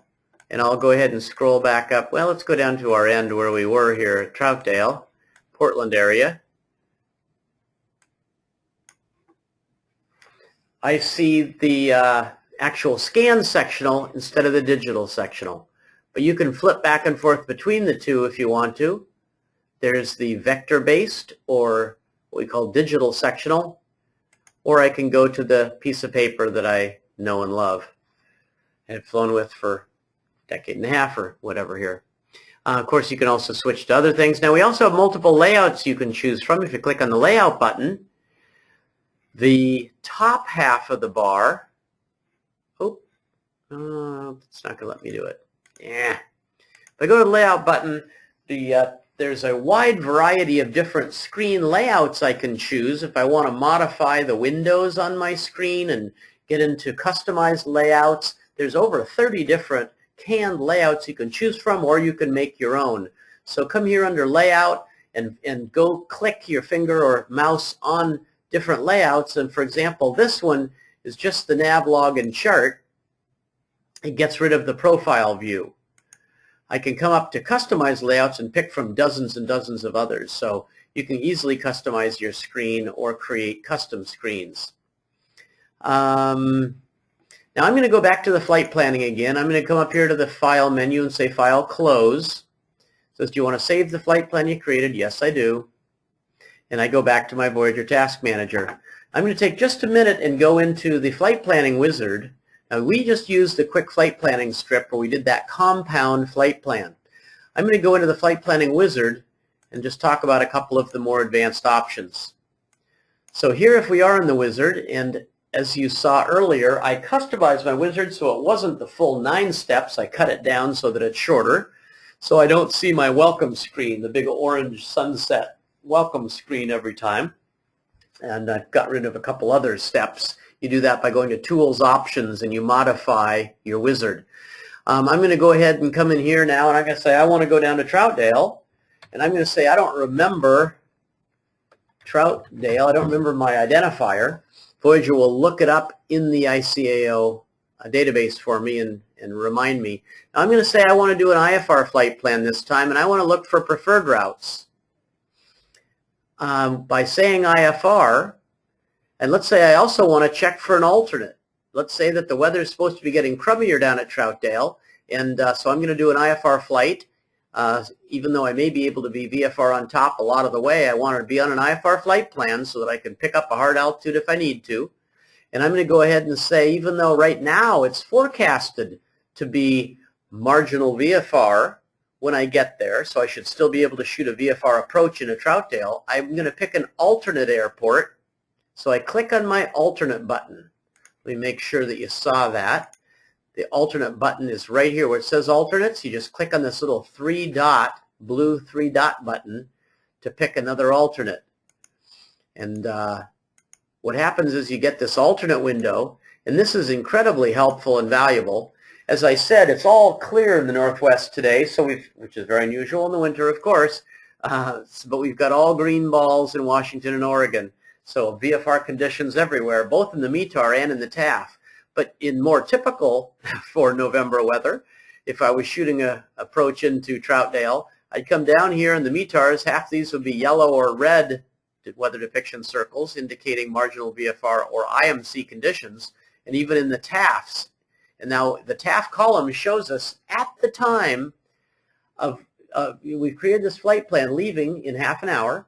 and I'll go ahead and scroll back up. Well, let's go down to our end where we were here at Troutdale, Portland area. I see the actual scan sectional instead of the digital sectional. But you can flip back and forth between the two if you want to. There's the vector-based, or what we call digital sectional, or I can go to the piece of paper that I know and love and have flown with for a decade and a half or whatever here. Of course, you can also switch to other things. Now, we also have multiple layouts you can choose from. If you click on the layout button, the top half of the bar, it's not going to let me do it. Yeah. If I go to the layout button, there's a wide variety of different screen layouts I can choose. If I want to modify the windows on my screen and get into customized layouts, there's over 30 different canned layouts you can choose from, or you can make your own. So come here under layout and go click your finger or mouse on different layouts. And for example, this one is just the nav log and chart. It gets rid of the profile view. I can come up to customize layouts and pick from dozens and dozens of others. So you can easily customize your screen or create custom screens. Now I'm going to go back to the flight planning again. I'm going to come up here to the File menu and say File, Close. It says, do you want to save the flight plan you created? Yes, I do. And I go back to my Voyager Task Manager. I'm going to take just a minute and go into the flight planning wizard. Now, we just used the quick flight planning script where we did that compound flight plan. I'm going to go into the flight planning wizard and just talk about a couple of the more advanced options. So here, if we are in the wizard, and as you saw earlier, I customized my wizard so it wasn't the full 9 steps. I cut it down so that it's shorter, so I don't see my welcome screen, the big orange sunset welcome screen every time. And I've got rid of a couple other steps. You do that by going to Tools, Options, and you modify your wizard. I'm going to go ahead and come in here now, and I'm going to say I want to go down to Troutdale, and I'm going to say I don't remember Troutdale. I don't remember my identifier. Voyager will look it up in the ICAO database for me and remind me. Now I'm going to say I want to do an IFR flight plan this time, and I want to look for preferred routes. By saying IFR, and let's say I also want to check for an alternate. Let's say that the weather is supposed to be getting crummier down at Troutdale, and so I'm going to do an IFR flight. Even though I may be able to be VFR on top a lot of the way, I want to be on an IFR flight plan so that I can pick up a hard altitude if I need to. And I'm going to go ahead and say, even though right now it's forecasted to be marginal VFR when I get there, so I should still be able to shoot a VFR approach in a Troutdale, I'm going to pick an alternate airport. So I click on my alternate button. Let me make sure that you saw that. The alternate button is right here where it says alternates. You just click on this little blue three dot button to pick another alternate. And what happens is you get this alternate window, and this is incredibly helpful and valuable. As I said, it's all clear in the Northwest today, so which is very unusual in the winter, of course, but we've got all green balls in Washington and Oregon. So VFR conditions everywhere, both in the METAR and in the TAF. But in more typical for November weather, if I was shooting an approach into Troutdale, I'd come down here and the METARs, half these would be yellow or red weather depiction circles indicating marginal VFR or IMC conditions, and even in the TAFs. And now the TAF column shows us at the time of, we've created this flight plan leaving in half an hour,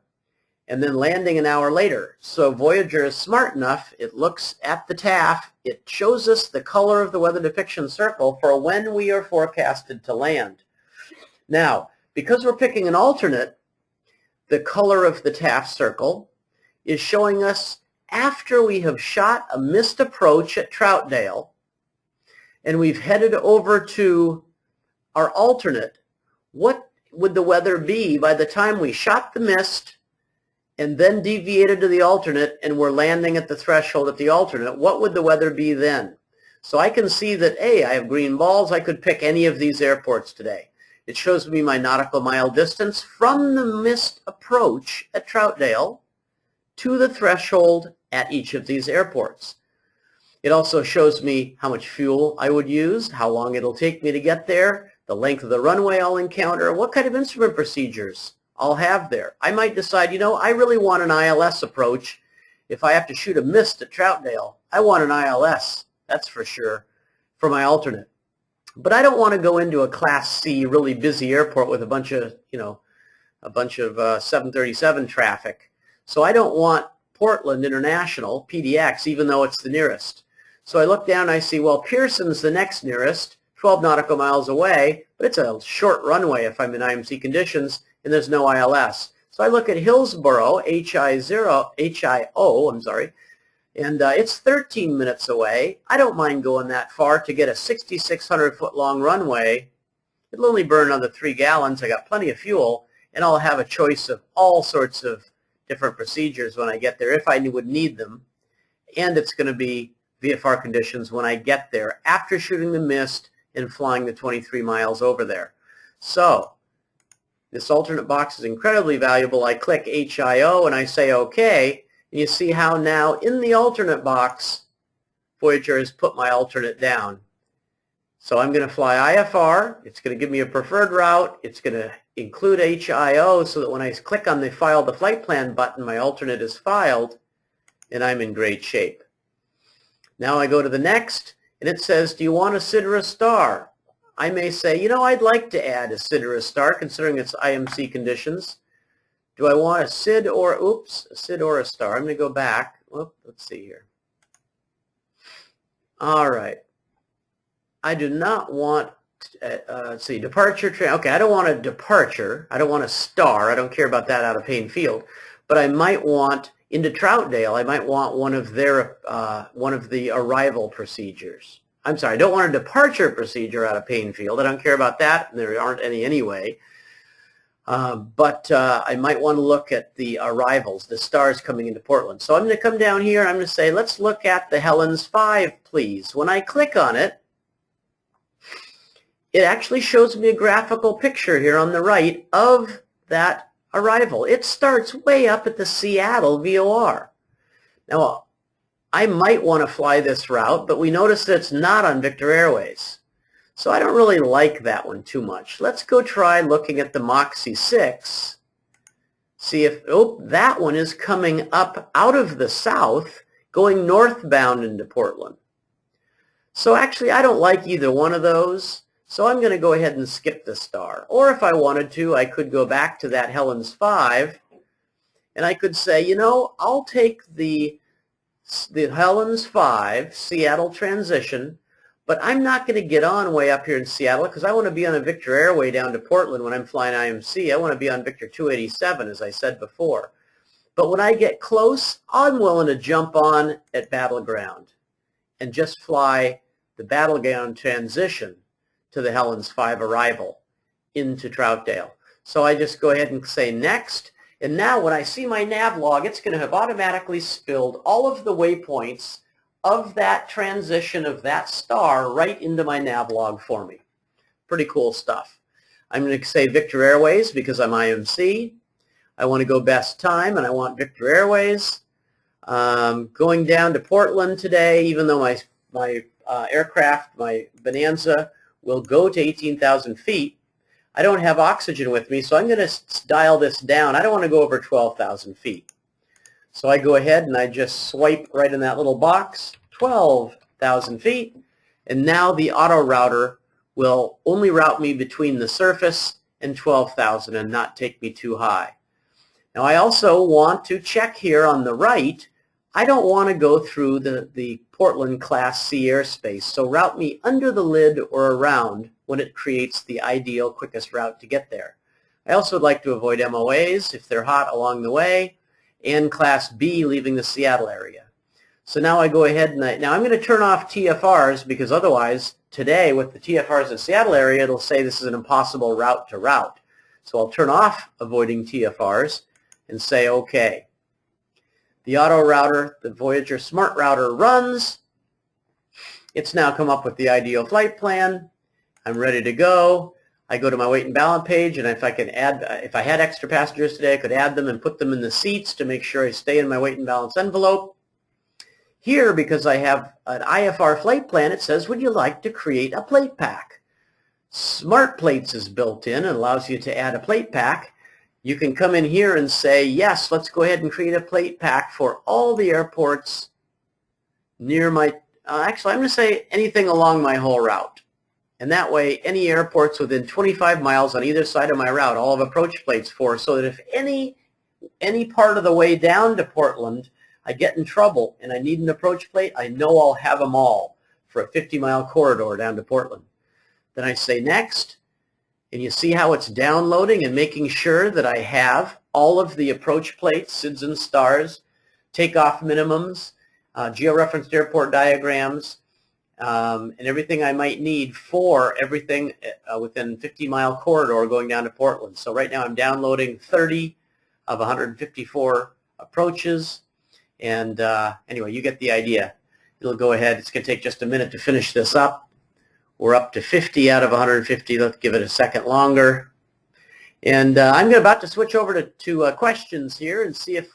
and then landing an hour later. So Voyager is smart enough, it looks at the TAF, it shows us the color of the weather depiction circle for when we are forecasted to land. Now, because we're picking an alternate, the color of the TAF circle is showing us after we have shot a missed approach at Troutdale, and we've headed over to our alternate, what would the weather be by the time we shot the mist and then deviated to the alternate and we're landing at the threshold at the alternate? What would the weather be then? So I can see that, A, I have green balls. I could pick any of these airports today. It shows me my nautical mile distance from the mist approach at Troutdale to the threshold at each of these airports. It also shows me how much fuel I would use, how long it'll take me to get there, the length of the runway I'll encounter, what kind of instrument procedures I'll have there. I might decide, you know, I really want an ILS approach. If I have to shoot a mist at Troutdale, I want an ILS, that's for sure, for my alternate. But I don't want to go into a Class C really busy airport with a bunch of 737 traffic. So I don't want Portland International, PDX, even though it's the nearest. So I look down and I see, well, Pearson's the next nearest, 12 nautical miles away, but it's a short runway if I'm in IMC conditions, and there's no ILS. So I look at Hillsboro, HIO, and it's 13 minutes away. I don't mind going that far to get a 6,600-foot long runway. It'll only burn another 3 gallons. I got plenty of fuel, and I'll have a choice of all sorts of different procedures when I get there if I would need them. And it's going to be VFR conditions when I get there after shooting the mist and flying the 23 miles over there. So this alternate box is incredibly valuable. I click HIO and I say OK. And you see how now in the alternate box, Voyager has put my alternate down. So I'm going to fly IFR. It's going to give me a preferred route. It's going to include HIO so that when I click on the File the Flight Plan button, my alternate is filed, and I'm in great shape. Now I go to the next, and it says, do you want a SID or a star? I may say, you know, I'd like to add a SID or a star considering its IMC conditions. Do I want a SID or, a SID or a star? I'm going to go back. Let's see here. All right. I do not want, let's see, departure train. Okay, I don't want a departure. I don't want a star. I don't care about that out of Payne Field. But I might want, into Troutdale, I might want one of the arrival procedures. I'm sorry, I don't want a departure procedure out of Payne Field. I don't care about that, and there aren't any anyway. But I might want to look at the arrivals, the stars coming into Portland. So I'm going to come down here and I'm going to say, let's look at the Helens 5, please. When I click on it, it actually shows me a graphical picture here on the right of that arrival. It starts way up at the Seattle VOR. Now, I might want to fly this route, but we notice that it's not on Victor Airways. So I don't really like that one too much. Let's go try looking at the Moxie 6. See if, that one is coming up out of the south, going northbound into Portland. So actually, I don't like either one of those. So I'm going to go ahead and skip the star. Or if I wanted to, I could go back to that Helens 5, and I could say, you know, I'll take the Helens 5 Seattle transition, but I'm not going to get on way up here in Seattle because I want to be on a Victor Airway down to Portland when I'm flying IMC. I want to be on Victor 287, as I said before. But when I get close, I'm willing to jump on at Battleground and just fly the Battleground transition to the Helens 5 arrival into Troutdale. So I just go ahead and say next. And now when I see my nav log, it's going to have automatically spilled all of the waypoints of that transition of that star right into my nav log for me. Pretty cool stuff. I'm going to say Victor Airways because I'm IMC. I want to go best time, and I want Victor Airways. Going down to Portland today, even though my aircraft, my Bonanza, will go to 18,000 feet, I don't have oxygen with me, so I'm going to dial this down. I don't want to go over 12,000 feet. So I go ahead and I just swipe right in that little box, 12,000 feet, and now the auto router will only route me between the surface and 12,000 and not take me too high. Now I also want to check here on the right. I don't want to go through the Portland Class C airspace, so route me under the lid or around when it creates the ideal quickest route to get there. I also would like to avoid MOAs if they're hot along the way, and Class B leaving the Seattle area. So now I go ahead and now I'm going to turn off TFRs, because otherwise today with the TFRs in Seattle area, it'll say this is an impossible route to route. So I'll turn off avoiding TFRs and say OK. The auto router, the Voyager Smart Router runs. It's now come up with the ideal flight plan. I'm ready to go. I go to my weight and balance page, and if I had extra passengers today, I could add them and put them in the seats to make sure I stay in my weight and balance envelope. Here, because I have an IFR flight plan, it says, would you like to create a plate pack? SmartPlates is built in and allows you to add a plate pack. You can come in here and say, yes, let's go ahead and create a plate pack for all the airports near my, actually I'm going to say anything along my whole route. And that way, any airports within 25 miles on either side of my route, I'll have approach plates for, so that if any part of the way down to Portland I get in trouble and I need an approach plate, I know I'll have them all for a 50-mile corridor down to Portland. Then I say next, and you see how it's downloading and making sure that I have all of the approach plates, SIDS and stars, takeoff minimums, georeferenced airport diagrams, and everything I might need for everything within 50-mile corridor going down to Portland. So right now I'm downloading 30 of 154 approaches. And anyway, you get the idea. It'll go ahead. It's going to take just a minute to finish this up. We're up to 50 out of 150. Let's give it a second longer. And I'm about to switch over to questions here and see if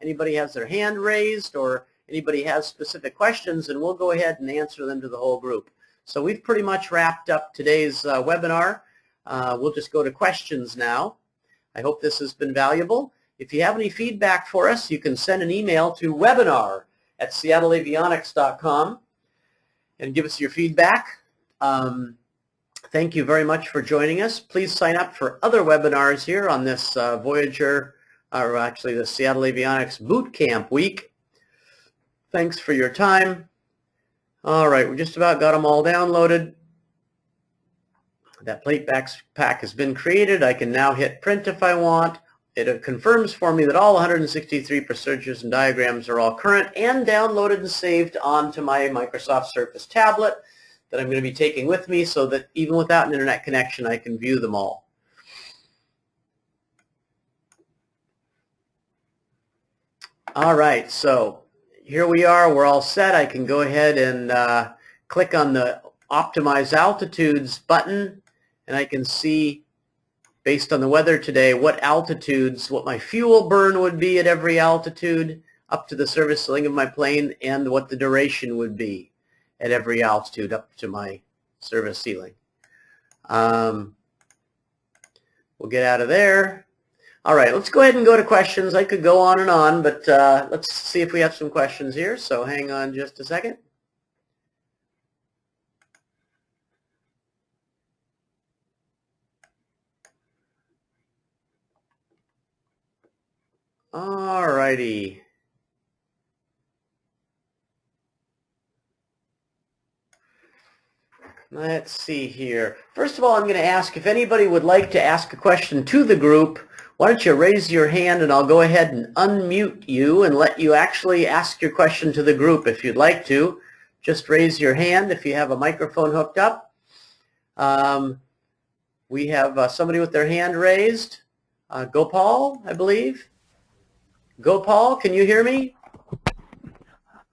anybody has their hand raised or anybody has specific questions, and we'll go ahead and answer them to the whole group. So we've pretty much wrapped up today's webinar. We'll just go to questions now. I hope this has been valuable. If you have any feedback for us, you can send an email to webinar@seattleavionics.com and give us your feedback. Thank you very much for joining us. Please sign up for other webinars here on this Voyager, or actually the Seattle Avionics Boot Camp week. Thanks for your time. All right, we just about got them all downloaded. That plate pack has been created. I can now hit print if I want. It confirms for me that all 163 procedures and diagrams are all current and downloaded and saved onto my Microsoft Surface tablet that I'm going to be taking with me, so that even without an internet connection, I can view them all. All right, so here we are. We're all set. I can go ahead and click on the Optimize Altitudes button, and I can see, based on the weather today, what altitudes, what my fuel burn would be at every altitude up to the service ceiling of my plane, and what the duration would be at every altitude up to my service ceiling. We'll get out of there. All right, let's go ahead and go to questions. I could go on and on, but let's see if we have some questions here. So hang on just a second. All righty. Let's see here. First of all, I'm going to ask if anybody would like to ask a question to the group. Why don't you raise your hand, and I'll go ahead and unmute you and let you actually ask your question to the group if you'd like to. Just raise your hand if you have a microphone hooked up. We have somebody with their hand raised. Gopal, I believe. Gopal, can you hear me?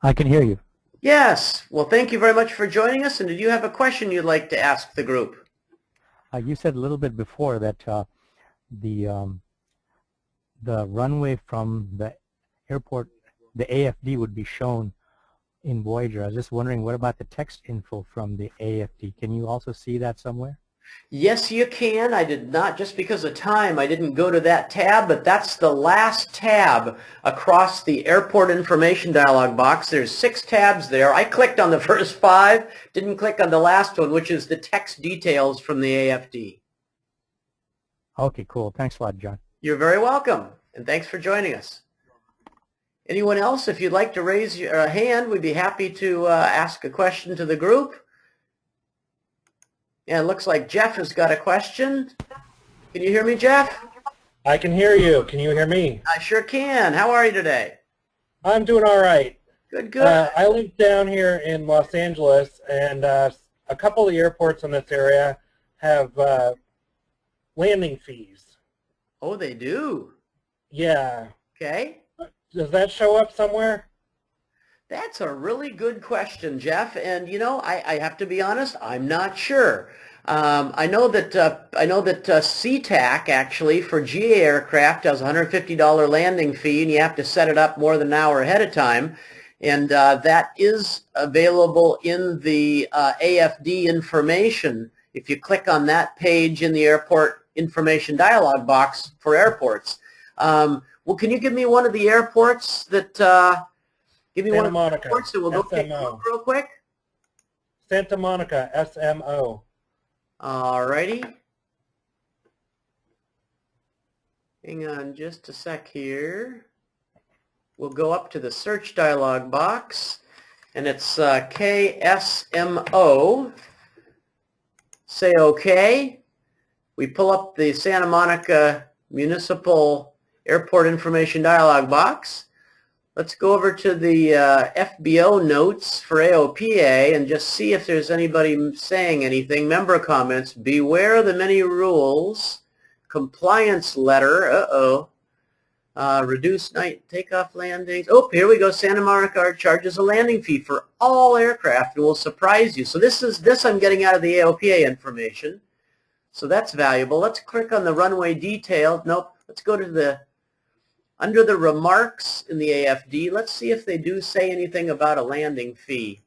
I can hear you. Yes. Well, thank you very much for joining us. And did you have a question you'd like to ask the group? You said a little bit before that the runway from the airport, the AFD, would be shown in Voyager. I was just wondering, what about the text info from the AFD? Can you also see that somewhere? Yes, you can. I did not, just because of time, I didn't go to that tab, but that's the last tab across the airport information dialog box. There's 6 tabs there. I clicked on the first 5, didn't click on the last one, which is the text details from the AFD. Okay, cool. Thanks a lot, John. You're very welcome, and thanks for joining us. Anyone else, if you'd like to raise your hand, we'd be happy to ask a question to the group. Yeah, it looks like Jeff has got a question. Can you hear me, Jeff? I can hear you. Can you hear me? I sure can. How are you today? I'm doing all right. Good, good. I live down here in Los Angeles, and a couple of airports in this area have landing fees. Oh, they do? Yeah. Okay. Does that show up somewhere? That's a really good question, Jeff. And you know, I have to be honest, I'm not sure. I know that SeaTac actually for GA aircraft has a $150 landing fee, and you have to set it up more than an hour ahead of time. And that is available in the AFD information. If you click on that page in the airport information dialog box for airports. Well, can you give me one of the airports that? Give me Santa one of the Monica, airports and we'll go take a SMO. look real quick. Santa Monica, SMO. All righty. Hang on just a sec here. We'll go up to the search dialog box, and it's KSMO. Say OK. We pull up the Santa Monica Municipal Airport Information dialog box. Let's go over to the FBO notes for AOPA and just see if there's anybody saying anything. Member comments, beware the many rules. Compliance letter, reduce night takeoff landings. Oh, here we go. Santa Monica charges a landing fee for all aircraft and will surprise you. So this I'm getting out of the AOPA information. So that's valuable. Let's click on the runway detail. Nope. Let's go to under the remarks in the AFD, let's see if they do say anything about a landing fee.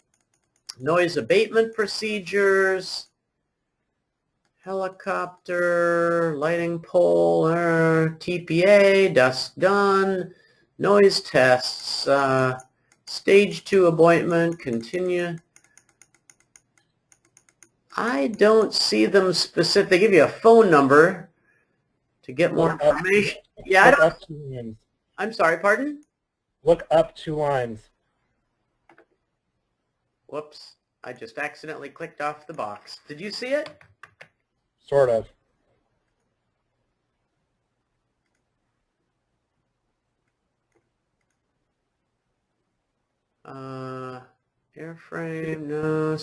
Noise abatement procedures, helicopter, lighting pole, TPA, dusk done, noise tests, stage 2 appointment, continue. I don't see them specific. They give you a phone number to get more information. Yeah, I'm sorry, pardon? Look up 2 lines. Whoops, I just accidentally clicked off the box. Did you see it? Sort of. Airframe, no,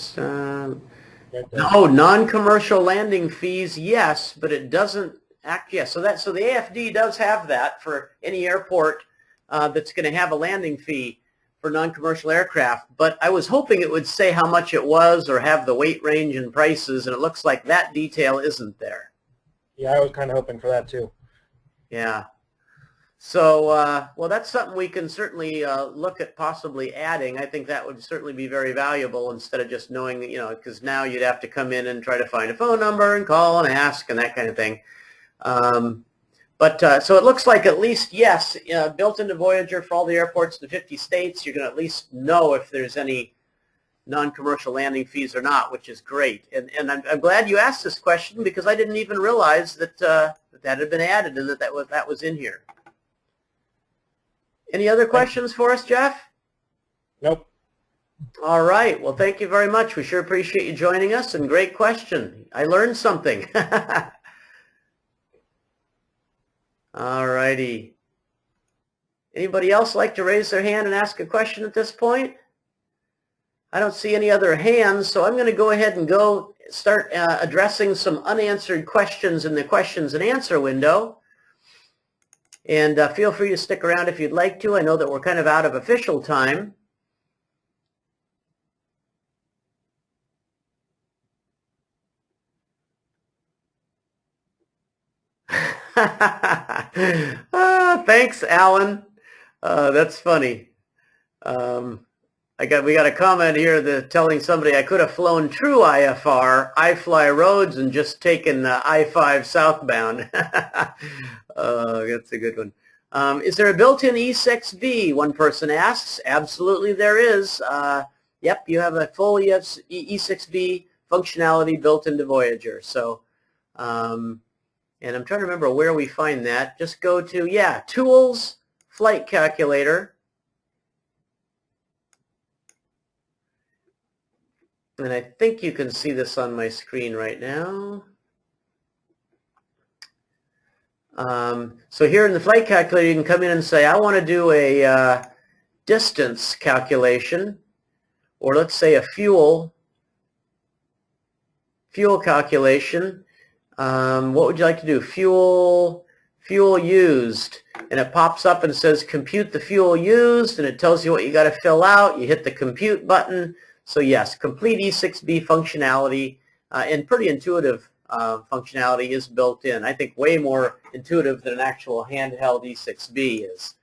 Right there. no, non-commercial landing fees, yes, but it doesn't act, yes. So the AFD does have that for any airport that's going to have a landing fee for non-commercial aircraft. But I was hoping it would say how much it was or have the weight range and prices, and it looks like that detail isn't there. Yeah, I was kind of hoping for that too. Yeah. So, well, that's something we can certainly look at possibly adding. I think that would certainly be very valuable instead of just knowing, because now you'd have to come in and try to find a phone number and call and ask and that kind of thing. So it looks like at least, yes, built into Voyager for all the airports in the 50 states, you're going to at least know if there's any non-commercial landing fees or not, which is great. And I'm glad you asked this question because I didn't even realize that that had been added and that was in here. Any other questions for us, Jeff? Nope. All right. Well, thank you very much. We sure appreciate you joining us, and great question. I learned something. All righty. Anybody else like to raise their hand and ask a question at this point? I don't see any other hands, so I'm going to go ahead and start addressing some unanswered questions in the questions and answer window. And feel free to stick around if you'd like to. I know that we're kind of out of official time. Thanks, Alan. That's funny. We got a comment here telling somebody I could have flown true IFR, I-Fly Roads, and just taken I-5 southbound. That's a good one. Is there a built-in E6B? One person asks. Absolutely there is. Yep, you have a full E6B functionality built into Voyager. So, and I'm trying to remember where we find that. Just go to, Tools, Flight Calculator. And I think you can see this on my screen right now. So here in the flight calculator, you can come in and say, I want to do a distance calculation, or let's say a fuel calculation. What would you like to do? Fuel used, and it pops up and says compute the fuel used, and it tells you what you got to fill out. You hit the compute button. So yes, complete E6B functionality and pretty intuitive functionality is built in. I think way more intuitive than an actual handheld E6B is.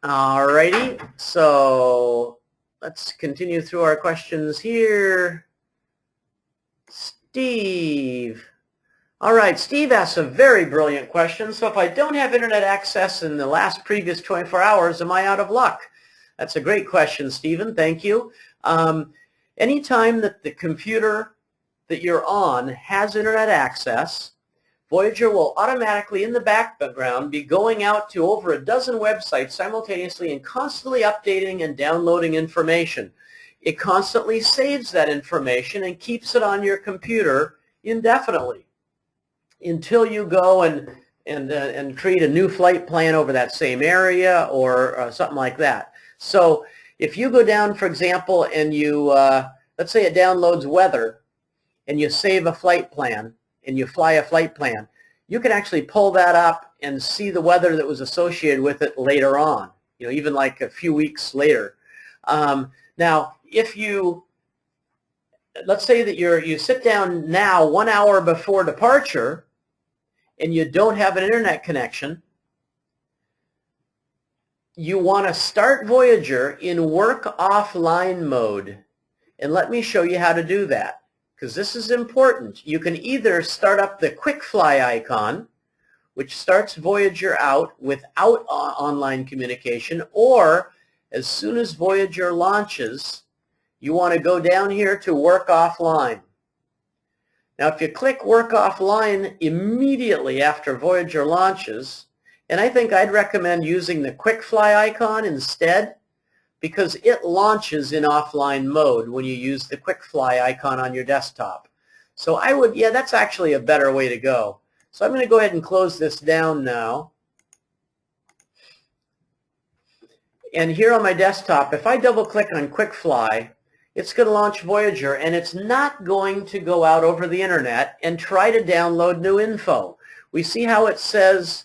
Alrighty, so let's continue through our questions here. Steve. All right, Steve asks a very brilliant question. So if I don't have internet access in the previous 24 hours, am I out of luck? That's a great question, Stephen. Thank you. Anytime that the computer that you're on has internet access, Voyager will automatically in the background be going out to over a dozen websites simultaneously and constantly updating and downloading information. It constantly saves that information and keeps it on your computer indefinitely until you go and create a new flight plan over that same area or something like that. So if you go down, for example, and you, let's say it downloads weather, and you save a flight plan, and you fly a flight plan, you can actually pull that up and see the weather that was associated with it later on, even like a few weeks later. Now, if you, let's say that you sit down now 1 hour before departure, and you don't have an internet connection, you want to start Voyager in work offline mode. And let me show you how to do that, because this is important. You can either start up the quick fly icon, which starts Voyager out without online communication, or as soon as Voyager launches, you want to go down here to work offline. Now if you click work offline immediately after Voyager launches, and I think I'd recommend using the quick fly icon instead, because it launches in offline mode when you use the quick fly icon on your desktop. So I would, yeah, that's actually a better way to go. So I'm going to go ahead and close this down now. And here on my desktop, if I double click on quick fly, it's going to launch Voyager, and it's not going to go out over the internet and try to download new info. We see how it says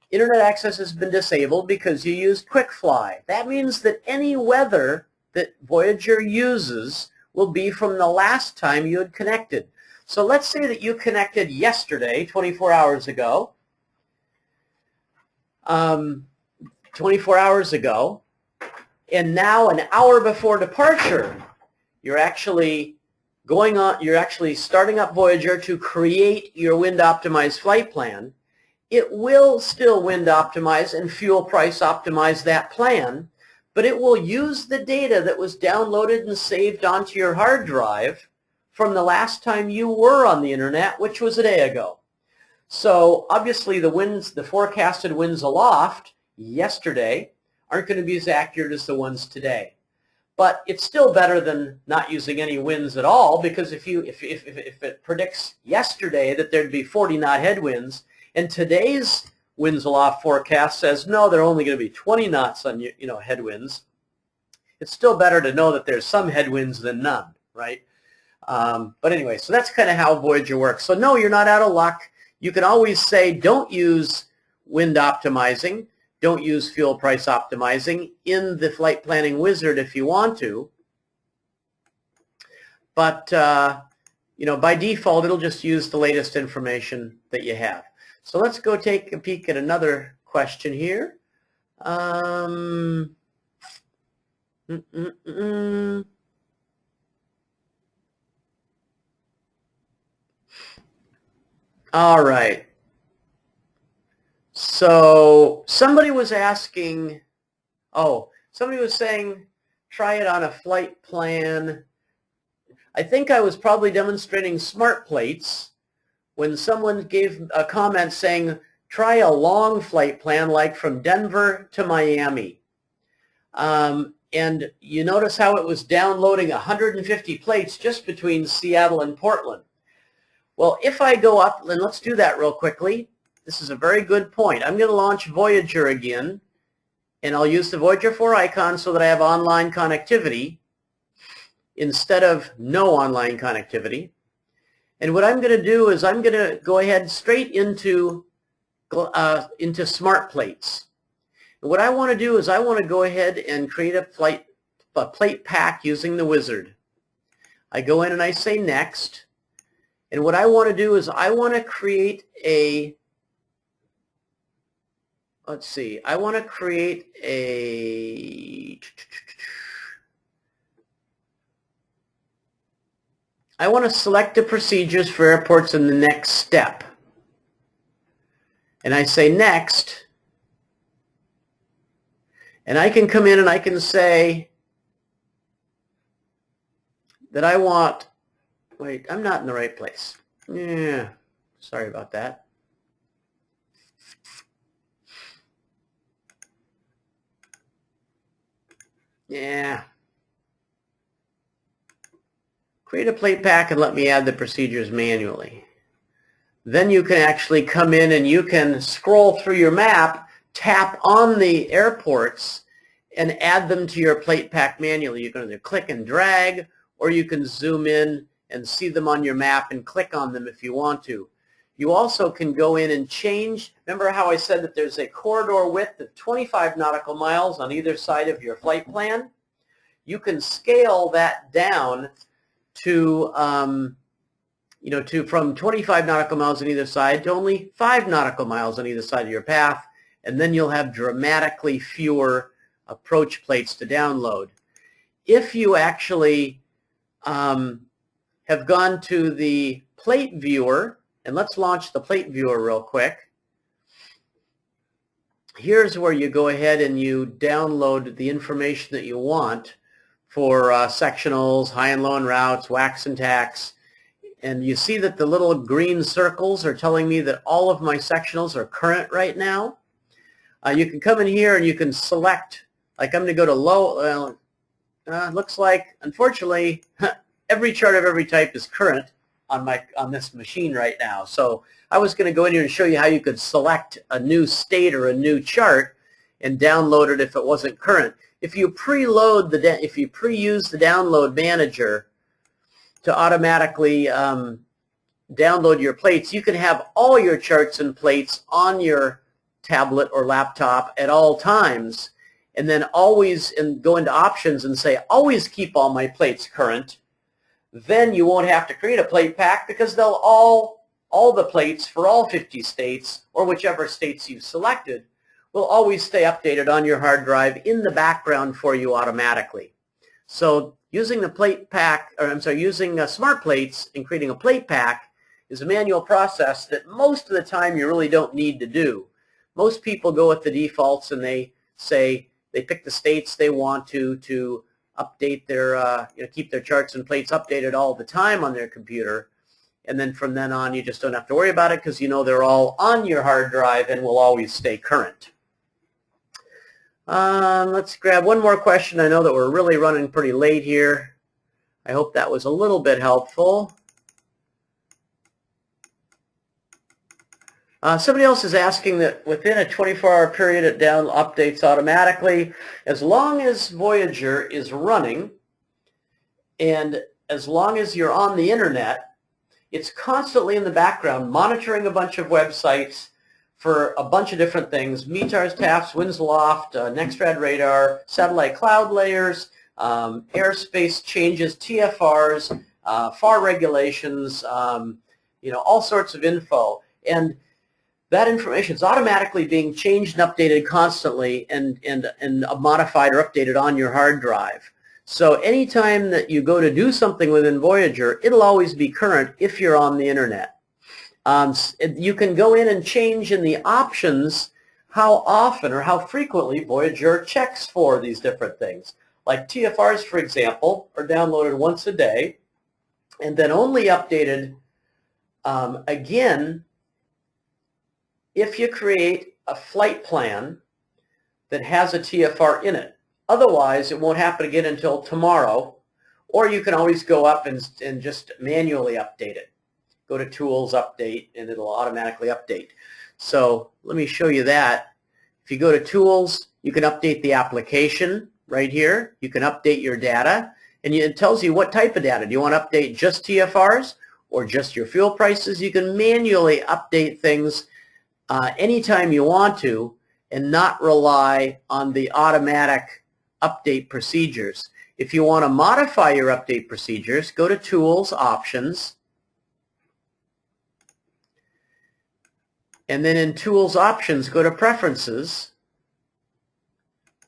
internet access has been disabled because you used quick fly. That means that any weather that Voyager uses will be from the last time you had connected. So let's say that you connected yesterday, 24 hours ago. 24 hours ago, and now an hour before departure, you're actually starting up Voyager to create your wind optimized flight plan. It will still wind optimize and fuel price optimize that plan, but it will use the data that was downloaded and saved onto your hard drive from the last time you were on the internet, which was a day ago. So obviously the forecasted winds aloft yesterday aren't going to be as accurate as the ones today. But it's still better than not using any winds at all, because if it predicts yesterday that there'd be 40 knot headwinds, and today's winds aloft forecast says no, they're only going to be 20 knots on headwinds, it's still better to know that there's some headwinds than none, right? But anyway, so that's kind of how Voyager works. So no, you're not out of luck. You can always say don't use wind optimizing, don't use fuel price optimizing in the flight planning wizard if you want to. But by default, it'll just use the latest information that you have. So let's go take a peek at another question here. All right. So somebody was asking, somebody was saying try it on a flight plan. I think I was probably demonstrating SmartPlates when someone gave a comment saying try a long flight plan like from Denver to Miami. And you notice how it was downloading 150 plates just between Seattle and Portland. Well, if I go up, and let's do that real quickly. This is a very good point. I'm going to launch Voyager again And I'll use the Voyager 4 icon so that I have online connectivity instead of no online connectivity. And what I'm going to do is I'm going to go ahead straight into SmartPlates. And what I want to do is I want to go ahead and create a plate pack using the wizard. I go in and I say next. And what I want to do is I want to create a, let's see, I want to create a, I want to select the procedures for airports in the next step. And I say next. And I can come in and I can say that I want, wait, I'm not in the right place. Yeah, sorry about that. Yeah. Create a plate pack and let me add the procedures manually. Then you can actually come in and you can scroll through your map, tap on the airports, and add them to your plate pack manually. You can either click and drag, or you can zoom in and see them on your map and click on them if you want to. You also can go in and change. Remember how I said that there's a corridor width of 25 nautical miles on either side of your flight plan? You can scale that down to, from 25 nautical miles on either side to only 5 nautical miles on either side of your path, and then you'll have dramatically fewer approach plates to download. If you actually have gone to the plate viewer, and let's launch the plate viewer real quick. Here's where you go ahead and you download the information that you want for sectionals, high and low en routes, wax and tax. And you see that the little green circles are telling me that all of my sectionals are current right now. You can come in here and you can select, like I'm going to go to low. Looks like, unfortunately, every chart of every type is current on this machine right now. So I was going to go in here and show you how you could select a new state or a new chart and download it if it wasn't current. If you pre-use the download manager to automatically download your plates, you can have all your charts and plates on your tablet or laptop at all times, and then always go into options and say always keep all my plates current. Then you won't have to create a plate pack because they'll all the plates for all 50 states or whichever states you've selected will always stay updated on your hard drive in the background for you automatically. So using the plate pack, using SmartPlates and creating a plate pack is a manual process that most of the time you really don't need to do. Most people go with the defaults and they say they pick the states they want to update their, keep their charts and plates updated all the time on their computer. And then from then on, you just don't have to worry about it because you know they're all on your hard drive and will always stay current. Let's grab one more question. I know that we're really running pretty late here. I hope that was a little bit helpful. Somebody else is asking that within a 24-hour period it updates automatically. As long as Voyager is running and as long as you're on the internet, it's constantly in the background monitoring a bunch of websites for a bunch of different things: METARs, TAFs, Winsloft, Nextrad radar, satellite cloud layers, airspace changes, TFRs, FAR regulations, all sorts of info. And that information is automatically being changed and updated constantly and modified or updated on your hard drive. So anytime that you go to do something within Voyager, it'll always be current if you're on the internet. You can go in and change in the options how often or how frequently Voyager checks for these different things. Like TFRs, for example, are downloaded once a day and then only updated again if you create a flight plan that has a TFR in it. Otherwise, it won't happen again until tomorrow, or you can always go up and just manually update it. Go to Tools, Update, and it'll automatically update. So let me show you that. If you go to Tools You can update the application right here. You can update your data, and it tells you what type of data. Do you want to update just TFRs or just your fuel prices? You can manually update things anytime you want to and not rely on the automatic update procedures. If you want to modify your update procedures, go to Tools, Options, and then in Tools, Options, go to Preferences,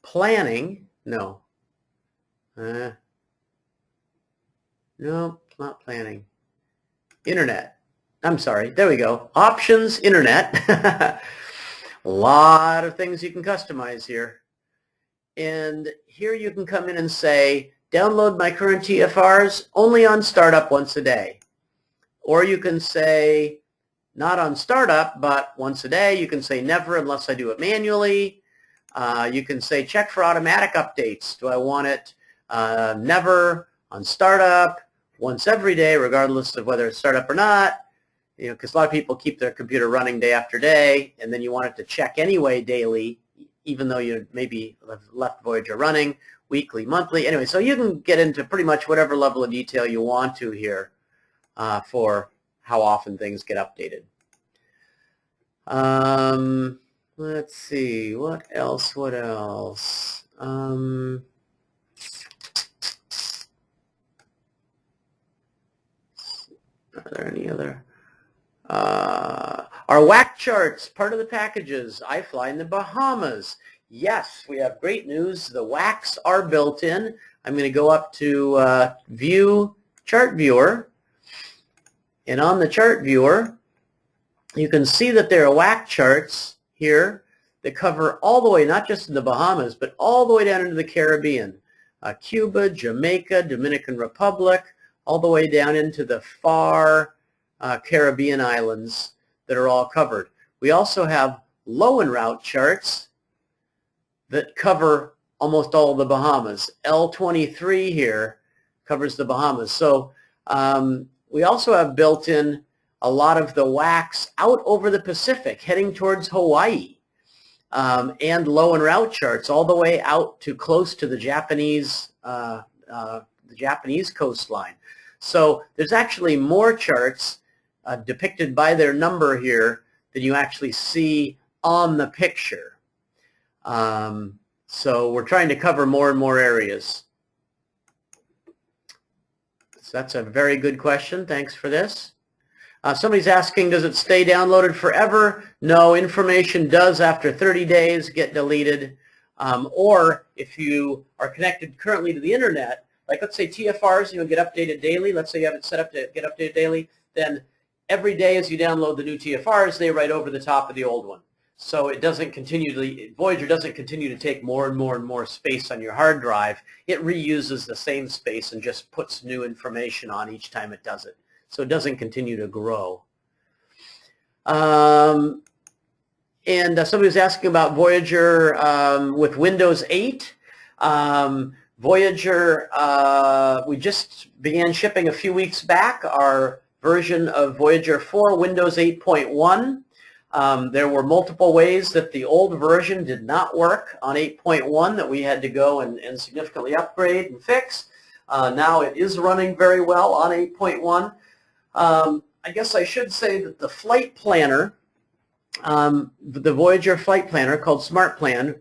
Planning, no, not Planning, Internet. I'm sorry, there we go. Options, Internet. A lot of things you can customize here. And here you can come in and say, download my current TFRs only on startup once a day. Or you can say, not on startup, but once a day. You can say never unless I do it manually. You can say check for automatic updates. Do I want it never, on startup, once every day, regardless of whether it's startup or not? You know, because a lot of people keep their computer running day after day, and then you want it to check anyway daily, even though you maybe have left Voyager running, weekly, monthly. Anyway, so you can get into pretty much whatever level of detail you want to here for how often things get updated. Let's see, what else? Are there any other? Our WAC charts, part of the packages. I fly in the Bahamas. Yes, we have great news. The WACs are built in. I'm going to go up to View Chart Viewer. And on the chart viewer, you can see that there are WAC charts here that cover all the way, not just in the Bahamas, but all the way down into the Caribbean. Cuba, Jamaica, Dominican Republic, all the way down into the far Caribbean islands that are all covered. We also have low en route charts that cover almost all of the Bahamas. L23 here covers the Bahamas. So we also have built in a lot of the WACs out over the Pacific, heading towards Hawaii, and low en route charts all the way out to close to the Japanese coastline. So there's actually more charts depicted by their number here than you actually see on the picture. So we're trying to cover more and more areas. So that's a very good question. Thanks for this. Somebody's asking, does it stay downloaded forever? No, information does after 30 days get deleted. Or if you are connected currently to the internet, like let's say TFRs, get updated daily. Let's say you have it set up to get updated daily. Then every day as you download the new TFRs, they write over the top of the old one. So it doesn't continue Voyager doesn't continue to take more and more and more space on your hard drive. It reuses the same space and just puts new information on each time it does it. So it doesn't continue to grow. And somebody was asking about Voyager with Windows 8. Voyager, we just began shipping a few weeks back our version of Voyager for Windows 8.1. There were multiple ways that the old version did not work on 8.1 that we had to go and significantly upgrade and fix. Now it is running very well on 8.1. I guess I should say that the flight planner, the Voyager flight planner called SmartPlan,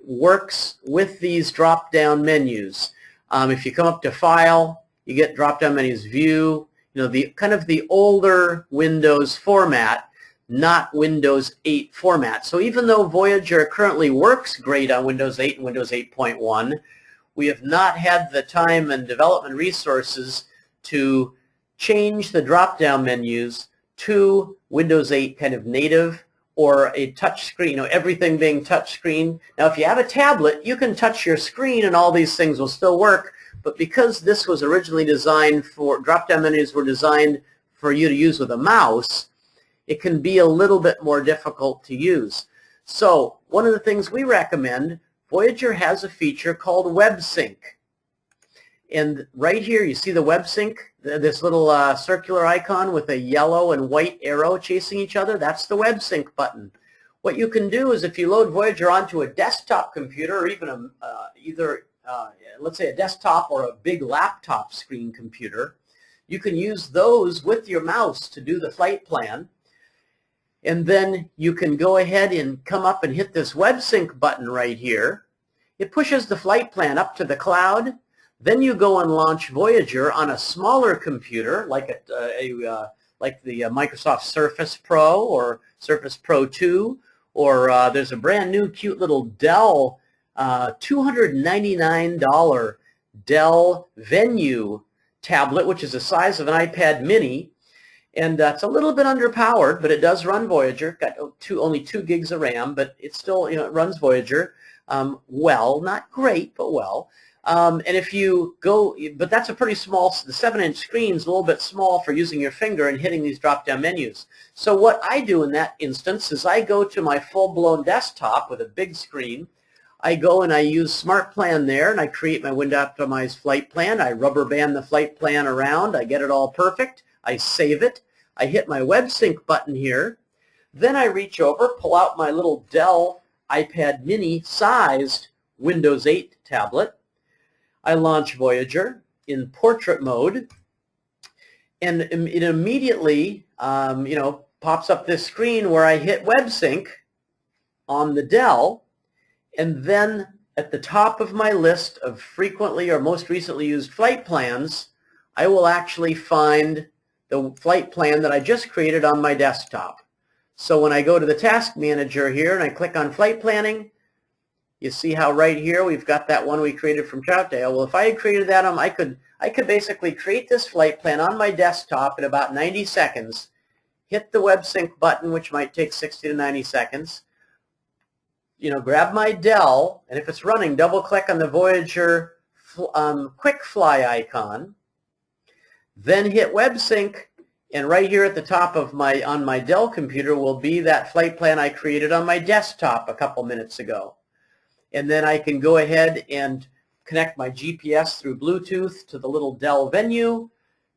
works with these drop-down menus. If you come up to File, you get drop-down menus, View, the kind of the older Windows format, not Windows 8 format. So even though Voyager currently works great on Windows 8 and Windows 8.1, we have not had the time and development resources to change the drop-down menus to Windows 8 kind of native or a touch screen, everything being touch screen. Now, if you have a tablet, you can touch your screen and all these things will still work, but because this was originally designed for, drop-down menus were designed for you to use with a mouse, it can be a little bit more difficult to use. So one of the things we recommend, Voyager has a feature called WebSync. And right here, you see the WebSync, this little circular icon with a yellow and white arrow chasing each other? That's the WebSync button. What you can do is if you load Voyager onto a desktop computer or even let's say a desktop or a big laptop screen computer, you can use those with your mouse to do the flight plan. And then you can go ahead and come up and hit this web sync button right here. It pushes the flight plan up to the cloud. Then you go and launch Voyager on a smaller computer like like the Microsoft Surface Pro or Surface Pro 2, or there's a brand new cute little Dell $299 Dell Venue tablet, which is the size of an iPad mini. And it's a little bit underpowered, but it does run Voyager. Got only 2 gigs of RAM, but it still, it runs Voyager well, not great, but well. And if you go, but that's a pretty small, the 7-inch screen's a little bit small for using your finger and hitting these drop-down menus. So what I do in that instance is I go to my full-blown desktop with a big screen. I go and I use SmartPlan there, and I create my window-optimized flight plan. I rubber band the flight plan around. I get it all perfect. I save it. I hit my web sync button here. Then I reach over, pull out my little Dell iPad mini sized Windows 8 tablet. I launch Voyager in portrait mode, and it immediately pops up this screen where I hit web sync on the Dell, and then at the top of my list of frequently or most recently used flight plans, I will actually find the flight plan that I just created on my desktop. So when I go to the task manager here and I click on flight planning, you see how right here we've got that one we created from Troutdale. Well, if I had created that, I could basically create this flight plan on my desktop in about 90 seconds, hit the web sync button, which might take 60 to 90 seconds, grab my Dell, and if it's running, double click on the Voyager quick fly icon, then hit web sync, and right here at the top of on my Dell computer will be that flight plan I created on my desktop a couple minutes ago. And then I can go ahead and connect my GPS through Bluetooth to the little Dell Venue,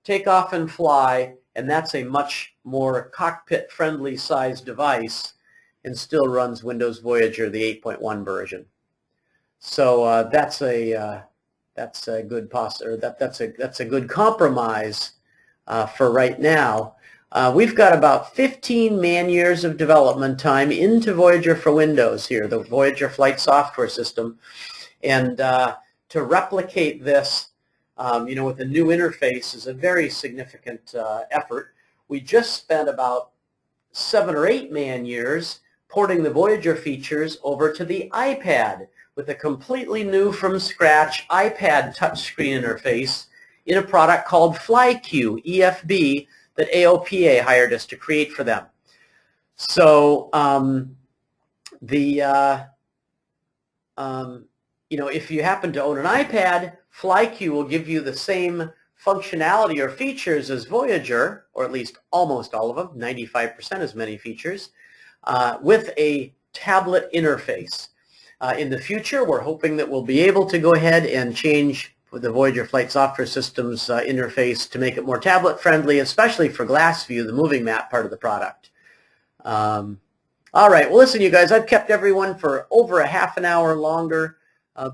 take off and fly, and that's a much more cockpit-friendly size device and still runs Windows Voyager, the 8.1 version. So that's a good that's a good compromise for right now. We've got about 15 man-years of development time into Voyager for Windows here, the Voyager flight software system, and to replicate this, with a new interface is a very significant effort. We just spent about 7 or 8 man-years porting the Voyager features over to the iPad with a completely new from scratch iPad touchscreen interface in a product called FlyQ, EFB, that AOPA hired us to create for them. So if you happen to own an iPad, FlyQ will give you the same functionality or features as Voyager, or at least almost all of them, 95% as many features, with a tablet interface. In the future, we're hoping that we'll be able to go ahead and change the Voyager Flight Software Systems interface to make it more tablet-friendly, especially for GlassView, the moving map part of the product. All right, well, listen, you guys, I've kept everyone for over a half an hour longer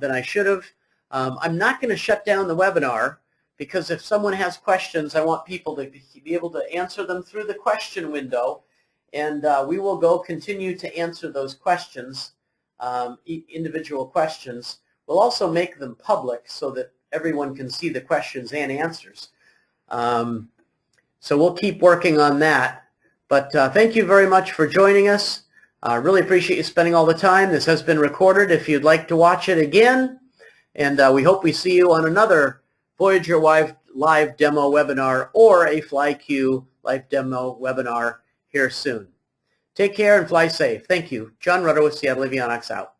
than I should have. I'm not going to shut down the webinar, because if someone has questions, I want people to be able to answer them through the question window, and we will continue to answer those questions, individual questions. We'll also make them public so that everyone can see the questions and answers. So we'll keep working on that. But thank you very much for joining us. I really appreciate you spending all the time. This has been recorded if you'd like to watch it again. And we hope we see you on another Voyager live demo webinar or a FlyQ live demo webinar here soon. Take care and fly safe. Thank you. John Rutter with Seattle Avionics out.